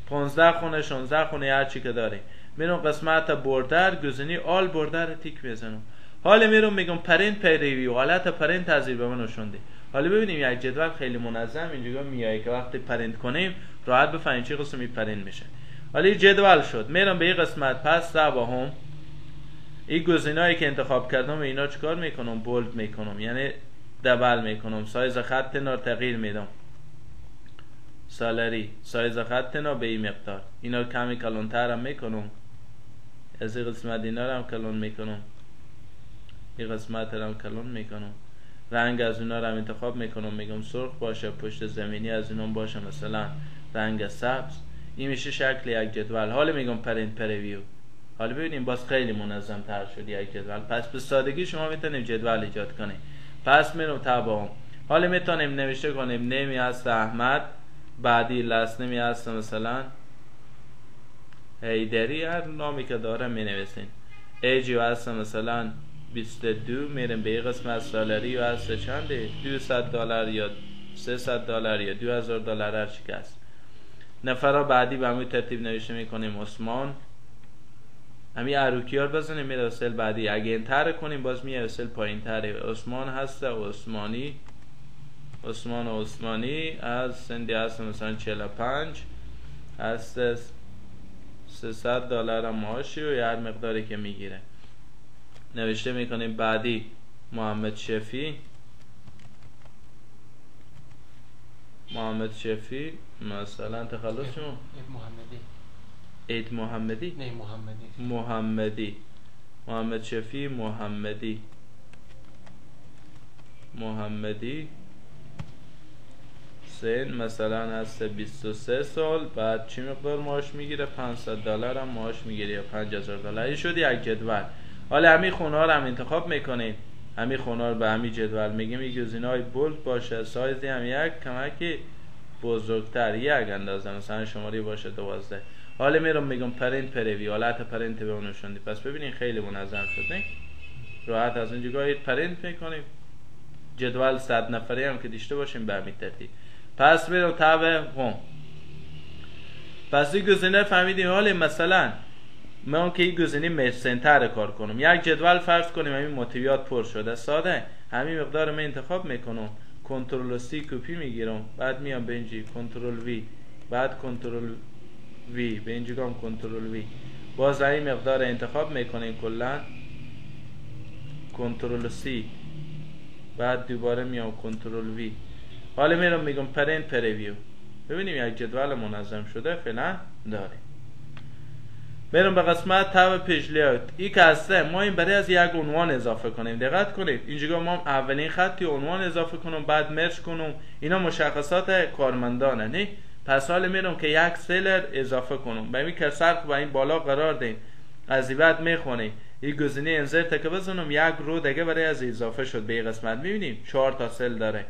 A: 15 خونه 16 خونه هر چی که دارین، میرم قسمت بردر، گزینه آل بردر رو تیک میزنم. حالا میرم میگم پرینت پریویو، حالت پرینت تزیر به من نشونده. حالا ببینیم یک جدول خیلی منظم اینجا میایه که وقتی پرینت کنیم راحت بفهمیم چه قسمی پرینت میشه. حالا جدول شد، میرم به این قسمت. پس هم این گزینه‌ای که انتخاب کردم اینا چیکار میکنم؟ بولد میکنم، یعنی دبل میکنم. سایز خط اینا تغییر میدم. سالری سایز خط اینا به این مقدار. اینا کمی کلانتر هم میکنم. از این قسمت اینا رو هم کلان میکنم. این قسمت رو هم کلان میکنم. رنگ از اینا رو هم انتخاب میکنم، میگم سرخ باشه. پشت زمینی از اینا باشه مثلا رنگ سبز. این میشه شکل یک جدول. حالا میگم پرینت پریویو. حالا ببینیم باز خیلی منظم تر شد یک جدول. پس به سادگی شما میتونیم جدول ایجاد کنیم. پس میرم تبع. حالا میتونیم نوشته کنیم نیمی هست احمد، بعدی لاست نیمی هست مثلا هیدری، هر نامی که داره می نویسین. ایجی هست مثلا 22. میریم به این قسمت. سالری هست چنده؟ $200 یا $300 یا $2000 هر چی که است. نفرا بعدی به همین ترتیب نوشته میکنیم عثمان. همین اروکیار بزنیم میره سل بعدی. اگه انتر کنیم باز میره سل پایین تره. عثمان هست، عثمانی. عثمان و عثمانی از سندی هست مثلا 45 هست. $300 معاشی و هر مقداری که میگیره نوشته میکنیم. بعدی محمد شفی. محمد شفی مثلا تخلص شما
B: محمدی.
A: اید محمدی؟
B: نه محمدی.
A: محمدی. محمد شفی محمدی. محمدی سن مثلا هست 23 سال. بعد چی مقدار معاش میگیره؟ $500 هم معاش میگیره یا $5000. این شد یک جدول. حالا همین خونه ها رو هم انتخاب میکنید. همین خونه رو به همین جدول میگیم این گزینه‌های بولد باشه. سایزی هم یک کمکی بزرگتر، یک اندازه مثلا شماری باشه 12. حالا میرم میگم پرینت پریویو. حالت پرینت به اون نشوندی. پس ببینین خیلی منظم شد نه؟ راحت از این جگاه پرینت میکنیم. جدول 100 نفره هم که داشته باشیم به همین ترتیب. پس میرم تابع هوم. پس این گزینه فهمیدیم. حالا مثلا من که این گزینه مرج سنتر کار کنم، یک جدول فرض کنیم همین محتویات پر شده ساده، همین مقدار من انتخاب میکنم، کنترل سی کپی میگیرم، بعد میام به اینجی کنترل وی، بعد کنترل وی، به اینجی گام کنترل وی، باز این مقدار انتخاب میکنیم کلا، کنترل سی، بعد دوباره میام کنترل وی. حالا میرم میگم پرینت پریویو. ببینیم یک جدول منظم شده فعلا داره. میرم به قسمت تاب پیج لیاوت. این که هسته ما این برای از یک عنوان اضافه کنیم. دقت کنید اینجا ما اولین خطی عنوان اضافه کنم، بعد مرج کنم. اینا مشخصات کارمندانه نه. پس حالا میرم که یک سلر اضافه کنم، به این کرسر با این بالا قرار دیم، از این بعد میخونیم این گزینه انزرت که بزنم یک رو دیگه برای از اضافه شد به این قسمت. میبینیم 4 تا سل داره.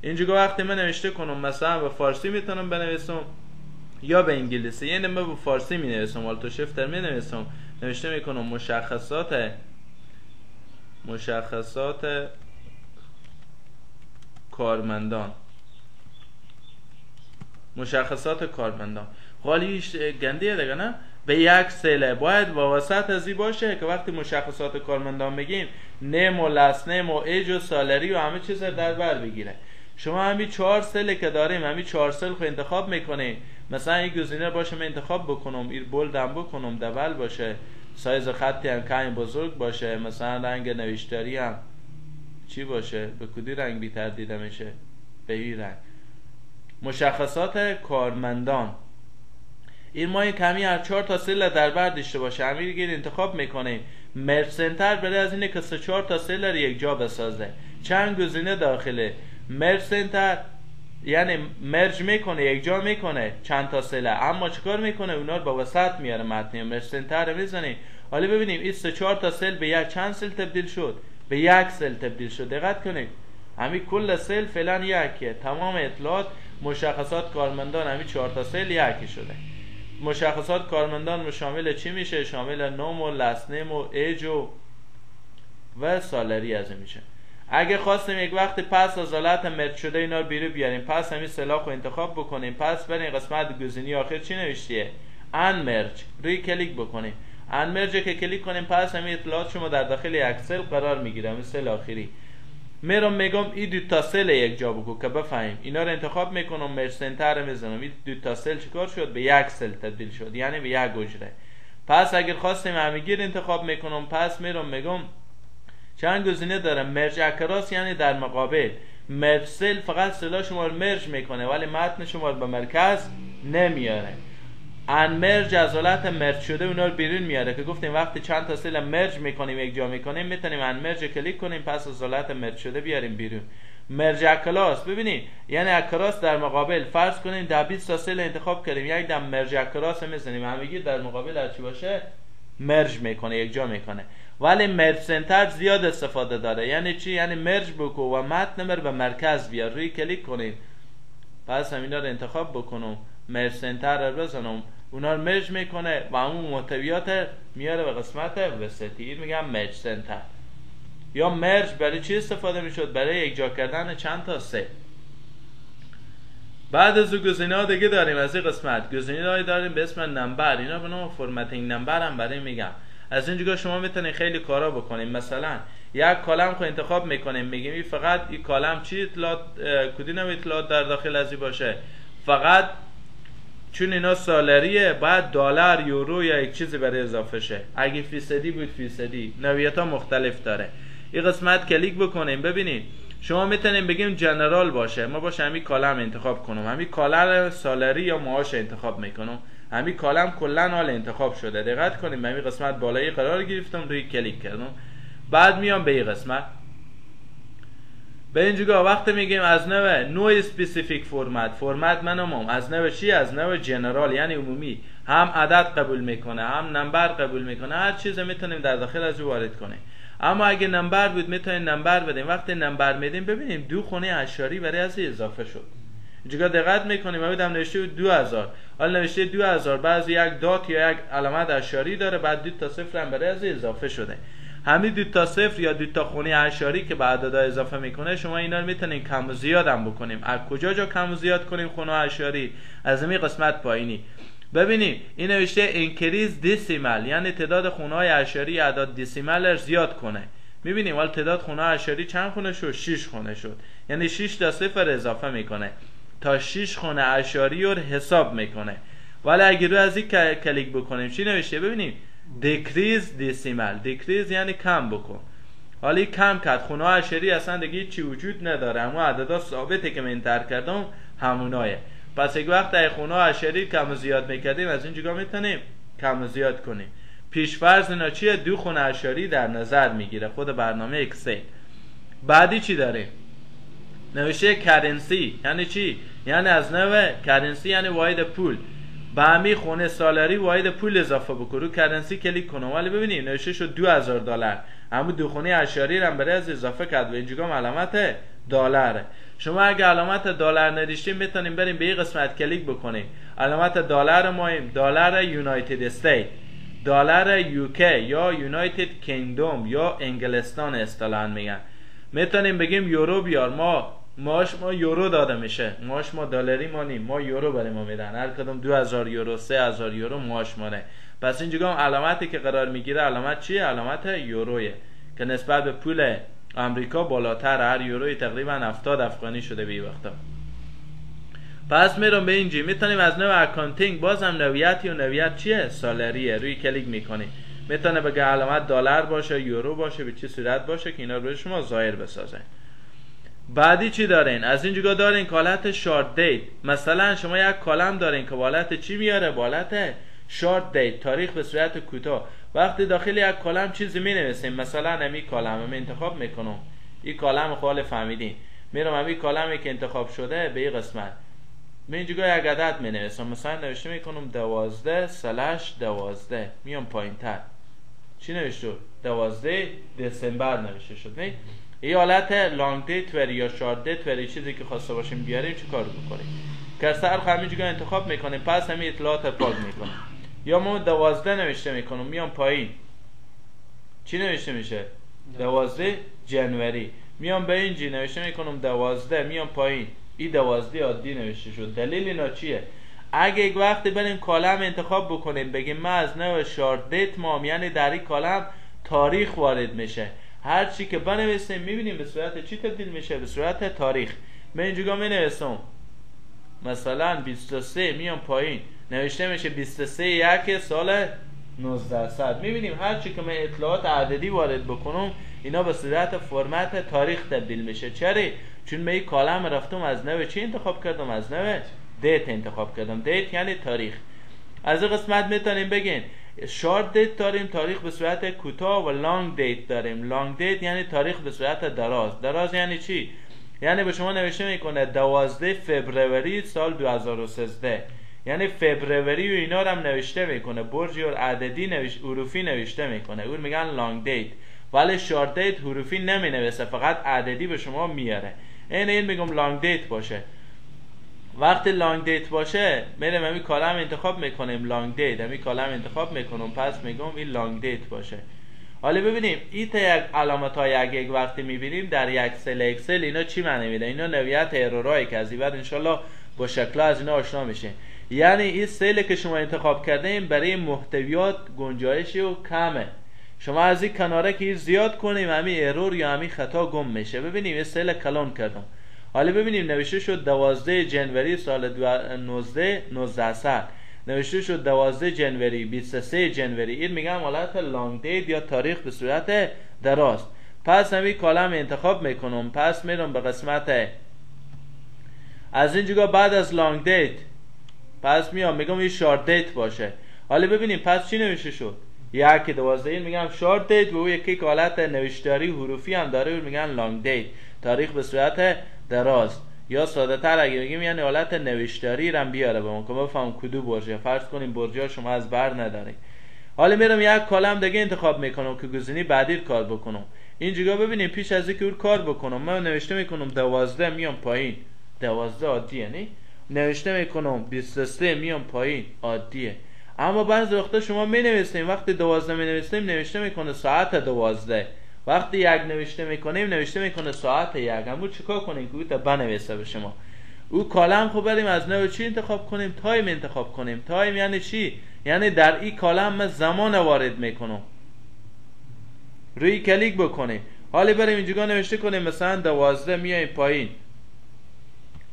A: اینجا وقتی من نوشته کنم مثلا به فارسی میتونم بنویسم یا به انگلیسی، یعنی من به فارسی می نویسم، آلت و شفتر می نویسم، نوشته میکنم مشخصات کارمندان. مشخصات کارمندان خالیش گندیه دیگه نه؟ به یک سله باید واسط از این باشه که وقتی مشخصات کارمندان بگیم نیم و لاست نیم و ایج و سالری و همه چیز در بر بگیره. شما همین 4 سل که داریم، همین 4 سل خو انتخاب میکنیم. مثلا این گزینه باشه من انتخاب بکنم، این بولد هم بکنم، دبل باشه، سایز خطی هم کمی بزرگ باشه، مثلا رنگ نوشتاری هم چی باشه، به کدی رنگ بی تردید میشه، به این رنگ. مشخصات کارمندان این ما کمی هر 4 تا سل در بر داشته باشه، همین دیگه انتخاب میکنیم. مرج سنتر برای از اینه که 4 تا سل رو یک جا بسازه. چند گزینه داخله مرج سنتر یعنی مرج میکنه، یک جا میکنه چند تا سله، اما چیکار میکنه اونا رو با وسط میاره متن. مرج سنتر رو میزنیم. حالا ببینیم این 4 تا سل به یک چند سل تبدیل شد؟ به یک سل تبدیل شد. دقت کنید همین کل سل فعلا یکه، تمام اطلاعات مشخصات کارمندان همین 4 تا سل یکی شده. مشخصات کارمندان شامل چی میشه؟ شامل نام و لاست نیم و ایج و سالری از میشه. اگه خواستیم یک وقت پس از حالت مرج شده اینا رو بیاریم، پس همین سلاخ رو انتخاب بکنیم، پس بریم قسمت گزینه آخر چی نوشتیه؟ ان مرج، روی کلیک بکنیم. ان مرج که کلیک کنیم پس همین اطلاعات شما در داخل یک سل قرار میگیره، همین سل آخری. میرم میگم این دو تا سل یک جا بگو که بفهمیم. اینا رو انتخاب میکنم، مرج سنتر رو میزنم، این دو تا سل چیکار شد؟ به یک سل تبدیل شد، یعنی به یک حجره. پس اگر خواستیم همگی رو انتخاب میکنم، پس میرم میگم چند گزینه داره. مرج اکراس یعنی در مقابل. مرج سل فقط سلا شما رو مرج میکنه ولی متن شما رو به مرکز نمیاره. ان مرج از حالت مرج شده اونا رو بیرون میاره که گفتیم وقتی چند تا سل مرج میکنیم یک جا میکنیم میتونیم ان مرج کلیک کنیم، پس از حالت مرج شده بیاریم بیرون. مرج اکراس ببینید یعنی اکراس در مقابل. فرض کنیم در 20 تا سل انتخاب کردیم، یک دم مرج اکراس میزنیم، همگی در مقابل هر چی باشه مرج میکنه، یک جا میکنه. ولی مرج سنتر زیاد استفاده داره. یعنی چی؟ یعنی مرج بکو و متن به مرکز بیار، روی کلیک کنید، پس همینا رو انتخاب بکنم، مرج سنتر رو بزنم، اونا رو مرج میکنه و اون محتویات میاره به قسمت وسطی. این میگم مرج سنتر. یا مرج برای چی استفاده میشد؟ برای یک جا کردن چند تا سل. بعد از گزینه ها دیگه داریم از این قسمت گزینه هایی داریم به اسم نمبر. اینا به نام فرمتینگ نمبر هم برای میگم. از این جگاه شما میتونید خیلی کارا بکنیم. مثلا یک کالم خو انتخاب میکنیم، میگیم این فقط این کالم چی اطلاعات کدوم اطلاعات در داخل ازی باشه، فقط چون اینا سالریه بعد دلار، یورو یا یک چیزی برای اضافه شه. اگه فیصدی بود فیصدی، نوعیت ها مختلف داره. این قسمت کلیک بکنیم. ببینید شما میتونیم بگیم جنرال باشه، ما باشه همین کالم انتخاب کنم، همین کالم سالری یا معاش انتخاب میکنم، همین کالم کلا حال انتخاب شده. دقت کنیم به همین قسمت بالایی قرار گرفتم، روی کلیک کردم. بعد میام به این قسمت، به این جگاه وقتی میگیم از نوع اسپسیفیک فرمت منم از نوع چی؟ از نوع جنرال یعنی عمومی، هم عدد قبول میکنه هم نمبر قبول میکنه، هر چیز میتونیم در داخل از او وارد کنیم. اما اگه نمبر بود میتونیم نمبر بدیم. وقتی نمبر میدیم ببینیم دو خونه اشاری برای از اضافه شد. اینجا دقت میکنیم ببینم نوشته 2000، حالا نوشته 2000 بعضی یک دات یا یک علامت اشاری داره، بعد دو تا صفر هم برای از اضافه شده. همین دو تا صفر یا دو تا خونه اشاری که بعد عدد اضافه میکنه، شما اینا رو میتونین کم و زیاد هم بکنیم. از کجا جا کم و زیاد کنیم خونه اشاری؟ از همین قسمت پایینی. ببینید این نوشته انکریز دیسیمل یعنی تعداد خونه های اشاری اعداد دیسیمل زیاد کنه. میبینیم ولی تعداد خونه اشاری چند خونه شد؟ 6 خونه شد. یعنی 6 تا صفر اضافه میکنه تا 6 خونه اشاری رو حساب میکنه. ولی اگه رو از این کلیک بکنیم چی نوشته؟ ببینیم دیکریز دیسیمل. دیکریز یعنی کم بکن. حالا کم کرد، خونه اشاری اصلا دیگه چی وجود نداره، اما عددا ثابته که من انتر کردم همونایه. پس یک وقت ای خونه اشاری کم و زیاد میکردیم از این جگاه میتونیم کم و زیاد کنیم. پیشفرض اینا چیه؟ دو خونه اشاری در نظر میگیره خود برنامه اکسل. بعدی چی داریم؟ نوشته کرنسی یعنی چی؟ یعنی از نوع کرنسی یعنی واحد پول. به همین خونه سالری واحد پول اضافه بکن، رو کرنسی کلیک کنم. ولی ببینید نوشته شد $2000، اما دو خونه اشاری رو هم برای از اضافه کرد و اینجا علامت دلاره. شما اگه علامت دلار نداشتیم میتونیم بریم به این قسمت کلیک بکنیم. علامت دلار مایم دلار یونایتد استیت، دلار یوکی یا یونایتد کینگدوم یا انگلستان اصطلاحاً میگن. میتونیم بگیم یورو بیار، معاش ما یورو داده میشه، معاش ما دلاری ما نیم، ما یورو برای ما میدن، هر کدوم 2000 یورو 3000 یورو معاش مانه. پس اینجا علامتی که قرار میگیره علامت چیه؟ علامت یورویه که نسبت به پول امریکا بالاتر، هر یوروی تقریبا 70 افغانی شده به وقتا. پس میرم به اینجا میتونیم از نوع اکانتینگ، بازم نوعیتی و نوعیت چیه؟ سالریه. روی کلیک میکنیم میتونه بگه علامت دلار باشه، یورو باشه، به چه صورت باشه که اینا رو شما ظاهر بسازه. بعدی چی دارین؟ از این جگاه دارین کالت شارت دیت. مثلا شما یک کالم دارین که بالات چی میاره؟ بالات شارت دیت، تاریخ به صورت کوتاه. وقتی داخل یک کالم چیزی می نویسیم، مثلا همین کالم من انتخاب میکنم، این کالم خال فهمیدین، میرم همین کالمی که انتخاب شده به این قسمت من این جگاه یک عدد می نویسم، مثلا نوشته میکنم 12/12. میام پایین تر چی نوشته؟ 12 دسامبر نوشته شد. نه این حالت لانگ دیت وری یا شارت دیت وری چیزی که خواسته باشیم بیاریم چی کار بکنیم؟ کرسر خو همین جگاه انتخاب میکنیم، پس همین اطلاعات پاک میکنیم. یا ما 12 نوشته میکنم، میام پایین چی نوشته میشه؟ 12 جنوری. میام به اینجی نوشته میکنم 12، میام پایین این 12 عادی نوشته شد. دلیل اینا چیه؟ اگه یک وقتی بریم کالم انتخاب بکنیم بگیم من از نوع شارت دیت مام، یعنی در این کالم تاریخ وارد میشه، هر چی که بنویسیم میبینیم به صورت چی تبدیل میشه؟ به صورت تاریخ. من اینجا مینویسم مثلا 23 میام پایین نوشته میشه 23 یک سال 1900. میبینیم هر چی که من اطلاعات عددی وارد بکنم اینا به صورت فرمت تاریخ تبدیل میشه. چرا؟ چون من این کالم رفتم از نوع چی انتخاب کردم؟ از نوع دیت انتخاب کردم. دیت یعنی تاریخ. از این قسمت میتونیم بگین شارت دیت داریم، تاریخ به صورت کوتاه، و لانگ دیت داریم. لانگ دیت یعنی تاریخ به صورت دراز. دراز یعنی چی؟ یعنی به شما نوشته میکنه 12 فبروری سال 2013، یعنی فبروری و اینا رو هم نوشته میکنه، برج و عددی حروفی نوشته میکنه، اون میگن لانگ دیت. ولی شارت دیت حروفی نمی نویسه، فقط عددی به شما میاره. این میگم لانگ دیت باشه. وقتی لانگ دیت باشه میرم همین کالم انتخاب میکنیم لانگ دیت، همین کالم انتخاب میکنم، پس میگم این لانگ دیت باشه. حالا ببینیم این تا یک علامت های یک وقتی میبینیم در یک سل اکسل اینا چی معنی میده؟ اینا نوعیت ارورایی که از این بعد انشالله با شکل از اینا آشنا میشه. یعنی این سل که شما انتخاب کرده این برای محتویات گنجایشی و کمه. شما از این کناره که زیاد کنیم همین ارور یا همین خطا گم میشه. ببینیم این سل کلان کردم. حالا ببینیم نوشته شد 12 جنوری سال 1900، نوشته شد 12 جنوری، 23 جنوری. این میگم حالت لانگ دیت یا تاریخ به صورت دراز. پس همین کالم انتخاب میکنم، پس میرم به قسمت از اینجا بعد از لانگ دیت، پس میام میگم این شارت دیت باشه. حالا ببینیم پس چی نوشته شد؟ 1/12. این میگم شارت دیت و یکی که حالت نوشتاری حروفی هم داره اون میگن لانگ دیت، تاریخ به صورت دراز. یا ساده تر اگه بگیم یعنی حالت نوشتاری رو بیاره به ما که بفهم کدو برجه. فرض کنیم برجه شما از بر نداری. حالا میرم یک کالم دیگه انتخاب میکنم که گزینه بعدی کار بکنم. اینجا ببینیم پیش از اینکه اون کار بکنم من نوشته میکنم 12 میام پایین، 12 عادیه نه؟ نوشته میکنم 23 میام پایین، عادیه. اما بعضی وقتا شما مینویسیم وقتی 12 مینویسیم نوشته میکنه ساعت 12، وقتی یک نوشته میکنیم نوشته میکنه ساعت 1. همون چیکار کنیم که او تا بنویسه به شما؟ او کالم خب بریم از نوع چی انتخاب کنیم؟ تایم انتخاب کنیم. تایم یعنی چی؟ یعنی در این کالم من زمان وارد میکنم، روی کلیک بکنیم. حالا بریم اینجا نوشته کنیم مثلا 12 میایم پایین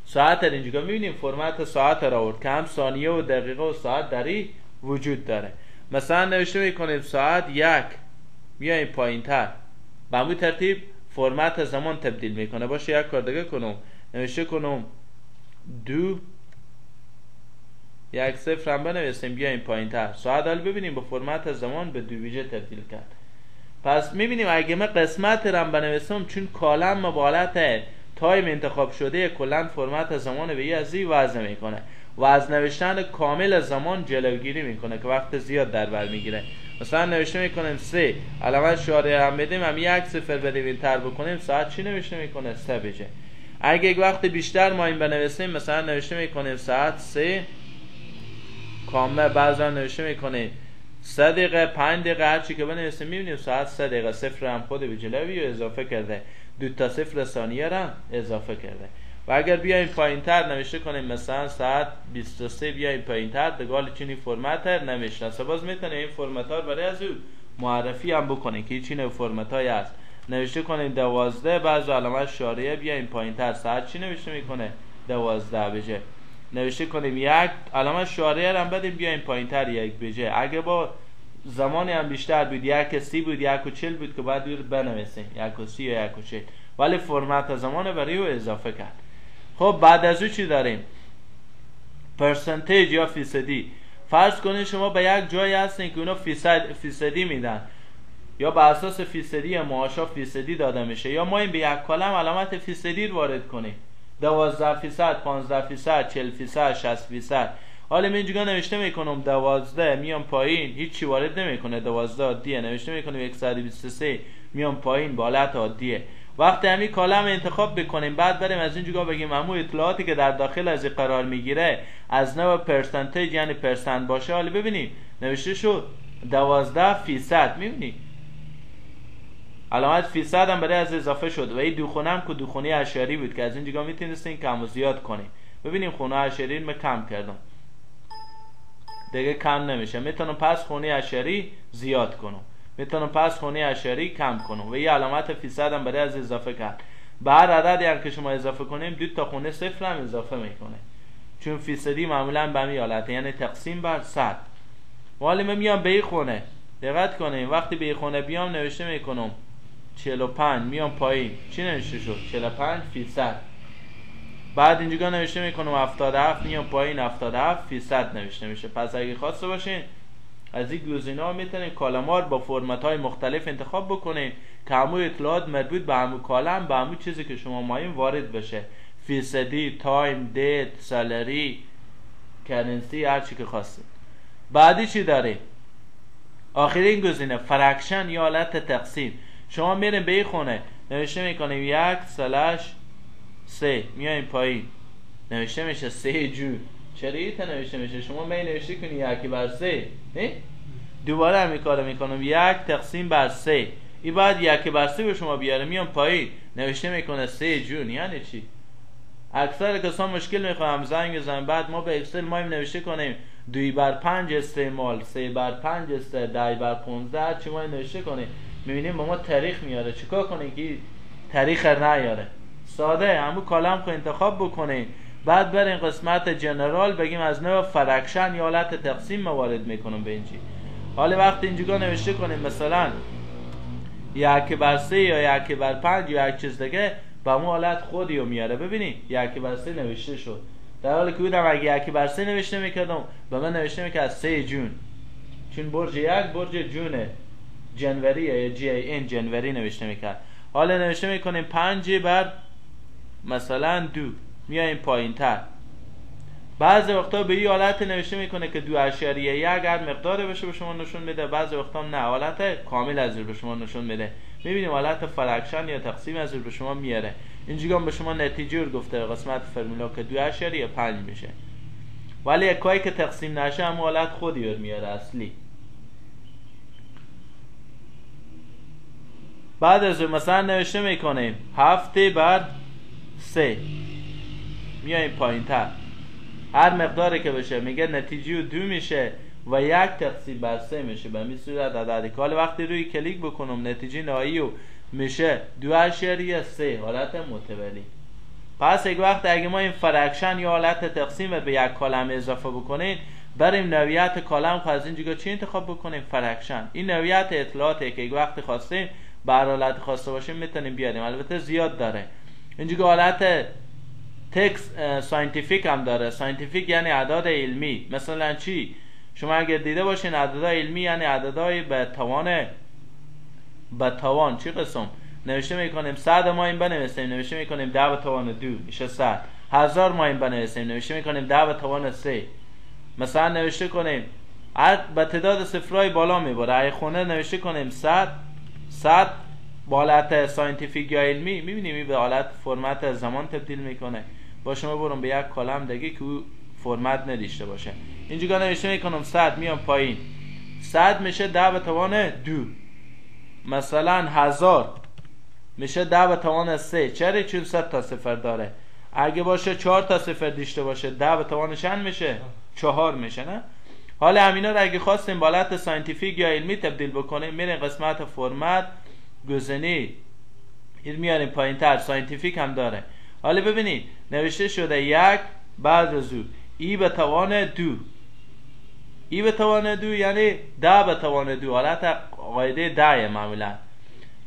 A: ساعت. اینجا میبینیم فرمت ساعت را آورد که هم ثانیه و دقیقه و ساعت داری وجود داره. مثلا نوشته میکنیم ساعت 1 میایم پایین تر، به همون ترتیب فرمت زمان تبدیل میکنه. باشه یک کار دیگه کنم، نوشته کنم 2 1 0 هم بنویسیم بیایم پایین تر ساعت. حالا ببینیم با فرمت زمان به 2 ویژه تبدیل کرد. پس میبینیم اگه من قسمت رم بنویسم چون کالم مبالغت تایم انتخاب شده کلن فرمت زمان به از این وضع میکنه و از نوشتن کامل زمان جلوگیری میکنه که وقت زیاد در بر میگیره. مثلا نوشته میکنیم 3 علامت شاره هم بدیم هم 1 0 بدیم تر بکنیم ساعت چی نوشته میکنه؟ 3 بشه. اگه یک وقت بیشتر ما این بنویسیم مثلا نوشته میکنیم ساعت 3 کامل، بعضا نوشته میکنیم 3 دقیقه 5 دقیقه هر چی که بنویسیم میبینیم ساعت 3 دقیقه. صفر هم خود به جلوی و اضافه کرده، 2 تا 0 ثانیه را اضافه کرده. و اگر بیایم پایین تر نوشته کنیم مثلا ساعت 23 بیایم پایین تر دگال چینی فرمت نمیشناسه، باز میتونه این فرمت ها برای از او معرفی هم بکنه که چی نوع فرمت هایی هست. نوشته کنیم 12 بعض علامت شاریه بیایم پایین تر ساعت چی نوشته میکنه؟ 12 بجه. نوشته کنیم 1 علامت شاریه هم بدیم بیایم پایین تر 1 بجه. اگه با زمانی هم بیشتر بود 1:30 بود 1:40 بود که بعد رو بنویسیم 1:30 یا 1:40، ولی فرمت زمان برای او اضافه کرد. خب بعد از او چی داریم؟ پرسنتیج یا فیصدی. فرض کنید شما به یک جایی هستین که اونا فیصدی میدن یا به اساس فیصدی معاشا فیصدی داده میشه، یا ما این به یک کلم علامت فیصدی رو وارد کنیم 12%، 15%، 40%، 60%. حالا من اینجا نوشته میکنم 12 میام پایین هیچی وارد نمیکنه 12 عادیه. نوشته میکنم 123 میام پایین با حالت عادیه. وقتی همین کالم انتخاب بکنیم بعد بریم از اینجا بگیم همون اطلاعاتی که در داخل از این قرار میگیره از نوع پرسنتیج یعنی پرسنت باشه. حالا ببینیم نوشته شد 12%، میبینی علامت فیصد هم برای از اضافه شد و این دو خونه هم که دو خونه اشاری بود که از اینجا میتونستین کم و زیاد کنیم. ببینیم خونه اشاری رو کم کردم دیگه کم نمیشه، میتونم پس خونه اشاری زیاد کنم. میتونم پس خونه اشاری کم کنم و یه علامت فیصد هم برای از اضافه کرد. به هر عددی هم که شما اضافه کنیم 2 تا خونه صفر هم اضافه میکنه، چون فیصدی معمولا به همین حالت، یعنی تقسیم بر 100. ولی من میام به این خونه، دقت کنیم وقتی به این خونه بیام نوشته میکنم 45، میام پایین چی نوشته شد؟ 45%. بعد اینجا نوشته میکنم 77، میام پایین 77% نوشته میشه. پس اگه خواسته باشین از این گزینه‌ها میتونین کالم‌ها رو با فرمت‌های مختلف انتخاب بکنین که همون اطلاعات مربوط به همون کالم، به همون چیزی که شما مایین وارد بشه، فیصدی، تایم، دیت، سالری، کرنسی، هر چی که خواستید. بعدی چی داره؟ آخرین گزینه فرکشن یا حالت تقسیم. شما میرین به این خونه نوشته میکنیم 1/3، میایم پایین نوشته میشه 3 جون. چرا ایت نوشته میشه؟ شما می نوشته کنی 1/3، نه؟ دوباره هم کارو میکنم 1/3. این بعد 1/3 به شما بیاره، میام پایین نوشته میکنه 3 جون. یعنی چی؟ اکثر کسان مشکل میخوام زنگ بزنن، بعد ما به اکسل ما نوشته کنیم 2/5 استعمال، 3/5 استعمال، 10/15 چی ما نوشته کنیم، میبینیم با ما تاریخ میاره. چیکار کنیم که تاریخ نیاره؟ ساده همون کالم رو انتخاب بکنیم، بعد بریم قسمت جنرال بگیم از نوع فرکشن یا حالت تقسیم موارد میکنم به اینجی. حالا وقتی اینجا نوشته کنیم مثلا 1/3 یا 1/5 یا یک چیز دیگه، با اون حالت خودی رو میاره. ببینید 1/3 نوشته شد، در حالی که بودم اگه 1/3 نوشته میکردم به من نوشته میکرد 3 جون، چون برج 1 برج جونه، جنوری یا جی این جنوری نوشته میکرد. حالا نوشته میکنیم 5 بر مثلا 2، میایم پایین تر. بعضی وقتا به این حالت نوشته میکنه که 2.1 اگر مقدار بشه به شما نشون میده، بعضی وقتا نه، حالت کامل از به شما نشون میده. میبینیم حالت فرکشن یا تقسیم از به شما میاره. اینجا به شما نتیجه رو گفته قسمت فرمولا که 2.5 میشه، ولی یکایی که تقسیم نشه هم حالت خودی رو میاره اصلی. بعد از مثلا نوشته میکنیم 7/3، میایم پایین تر، هر مقداری که بشه میگه نتیجه 2 میشه و 1/3 میشه. به همین صورت عددی که حالا وقتی روی کلیک بکنم نتیجه نهایی میشه 2.3 حالت متولی. پس یک وقت اگه ما این فرکشن یا حالت تقسیم به یک کالم اضافه بکنیم، بریم نوعیت کالم خو از اینجا چی انتخاب بکنیم؟ فرکشن. این نوعیت اطلاعاتی که یک وقت خواستیم بر حالت خواسته باشیم میتونیم بیاریم. البته زیاد داره. اینجا حالت تکس ساینتیفیک هم داره. ساینتیفیک یعنی اعداد علمی. مثلا چی؟ شما اگر دیده باشین اعداد علمی یعنی اعدادهای به توان چی قسم؟ نوشته میکنیم 100 ما این بنویسیم، نوشته میکنیم 10^2 میشه 100. 1000 ما این بنویسیم، نوشته میکنیم 10^3. مثلا نوشته کنیم به تعداد صفرهای بالا میبره. ای خونه نوشته کنیم 100 با حالت ساینتیفیک یا علمی، میبینیم این به حالت فرمت زمان تبدیل میکنه. با شما برم به یک کالم دیگه که او فرمت نداشته باشه. اینجا نوشته میکنم 100، میام پایین 100 میشه 10^2. مثلا 1000 میشه 10^3. چرا؟ چون 100 تا صفر داره. اگه باشه 4 تا صفر داشته باشه 10 چند میشه؟ 4 میشه، نه؟ حالا همینا رو اگه خواستیم با حالت ساینتیفیک یا علمی تبدیل بکنیم، میرین قسمت فرمت گزینه این میاریم پایین تر، ساینتیفیک هم داره. حالا ببینید نوشته شده 1 بعد از او e^2. e^2 یعنی 10^2. حالت قاعده 10 معمولا،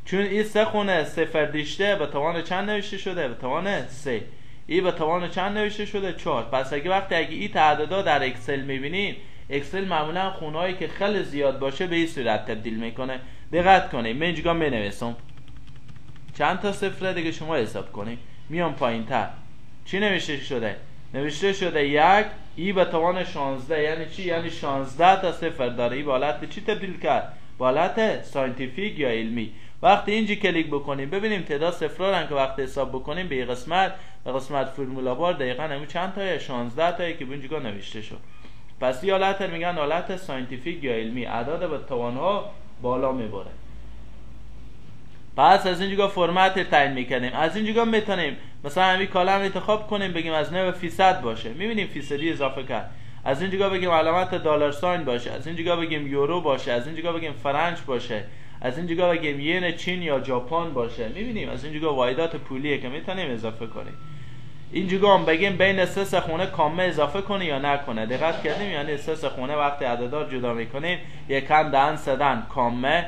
A: چون این سه خونه صفر داشته به توان چند نوشته شده؟ به توان 3. این به توان چند نوشته شده؟ 4. پس اگه این تعدادا در اکسل میبینین، اکسل معمولا خونهایی که خیلی زیاد باشه به این صورت تبدیل میکنه. دقت کنید من اینجا مینویسم چند تا صفره دیگه شما حساب کنید. میام پایین تر چی نوشته شده؟ نوشته شده 1 ای به توان 16. یعنی چی؟ یعنی 16 تا صفر داره. این به حالت چی تبدیل کرد؟ به حالت ساینتیفیک یا علمی. وقتی اینجا کلیک بکنیم ببینیم تعداد صفرها رو که وقتی حساب بکنیم به قسمت فرمولا بار دقیقاً همون چند تایه؟ 16 تایی که اینجا نوشته شد. پس این حالت میگن حالت ساینتیفیک یا علمی، اعداد به توانها بالا میبره. پس از اینجا فرمت تعیین میکنیم. از اینجا میتونیم مثلا همین کالم انتخاب کنیم بگیم از نوع فیصد باشه. میبینیم فیصدی اضافه کرد. از این جگاه بگیم علامت دلار ساین باشه، از این جگاه بگیم یورو باشه، از این جگاه بگیم فرانک باشه، از این جگاه بگیم ین چین یا ژاپن باشه. میبینیم از این جگاه واحدات پولیه که میتونیم اضافه کنیم. این جگاه هم بگیم بین سه سخونه کامه اضافه کنه یا نکنه. دقت کردیم؟ یعنی سه سخونه وقتی عددها جدا میکنیم یکن دهن سدن کامه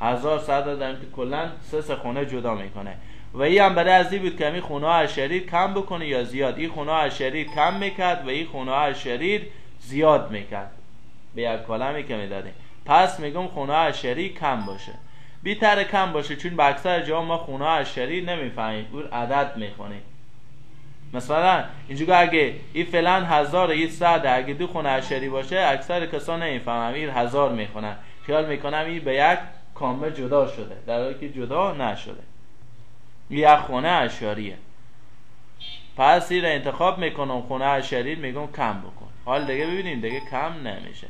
A: 1000 دادیم که کلا سه سخونه جدا میکنه. و این هم برای از این بود که این خونه ها شریر کم بکنه یا زیاد. این خونه ها شریر کم میکرد و این خونه ها شریر زیاد میکرد به یک کلمی که میدادیم. پس میگم خونه ها شریر کم باشه. بیتر کم باشه چون به اکثر جا ما خونه ها شریر نمیفهمیم، اون عدد میخونیم. مثلا اینجا اگه این فلان 1000 این 100 اگه دو خونه اشری باشه اکثر کسان نمیفهمن، این 1000 میخونن، خیال میکنم این به یک کامه جدا شده، در حالی که جدا نشده. این یک خونه اشاریه. پس این را انتخاب میکنم خونه اشری میگم کم بکن. حال دیگه ببینیم دیگه کم نمیشه.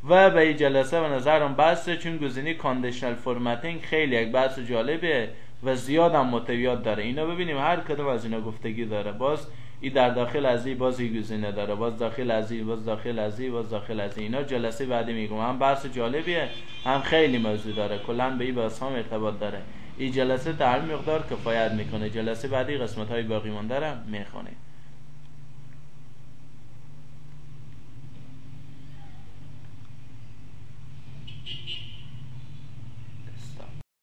A: و به این جلسه به نظرم بسته، چون گزینه کاندیشنال فرمتینگ خیلی یک بحث جالبه و زیاد هم محتویات داره. اینا ببینیم هر کدوم از اینا گفتگی داره. باز این در داخل از این باز این گزینه داره، باز داخل از این، باز داخل از این، باز داخل از این. اینا جلسه بعدی میگم. هم بحث جالبیه هم خیلی موضوع داره، کلا به این بحث هم ارتباط داره. این جلسه در مقدار کفایت میکنه. جلسه بعدی قسمت های باقی مونده رو میخونیم.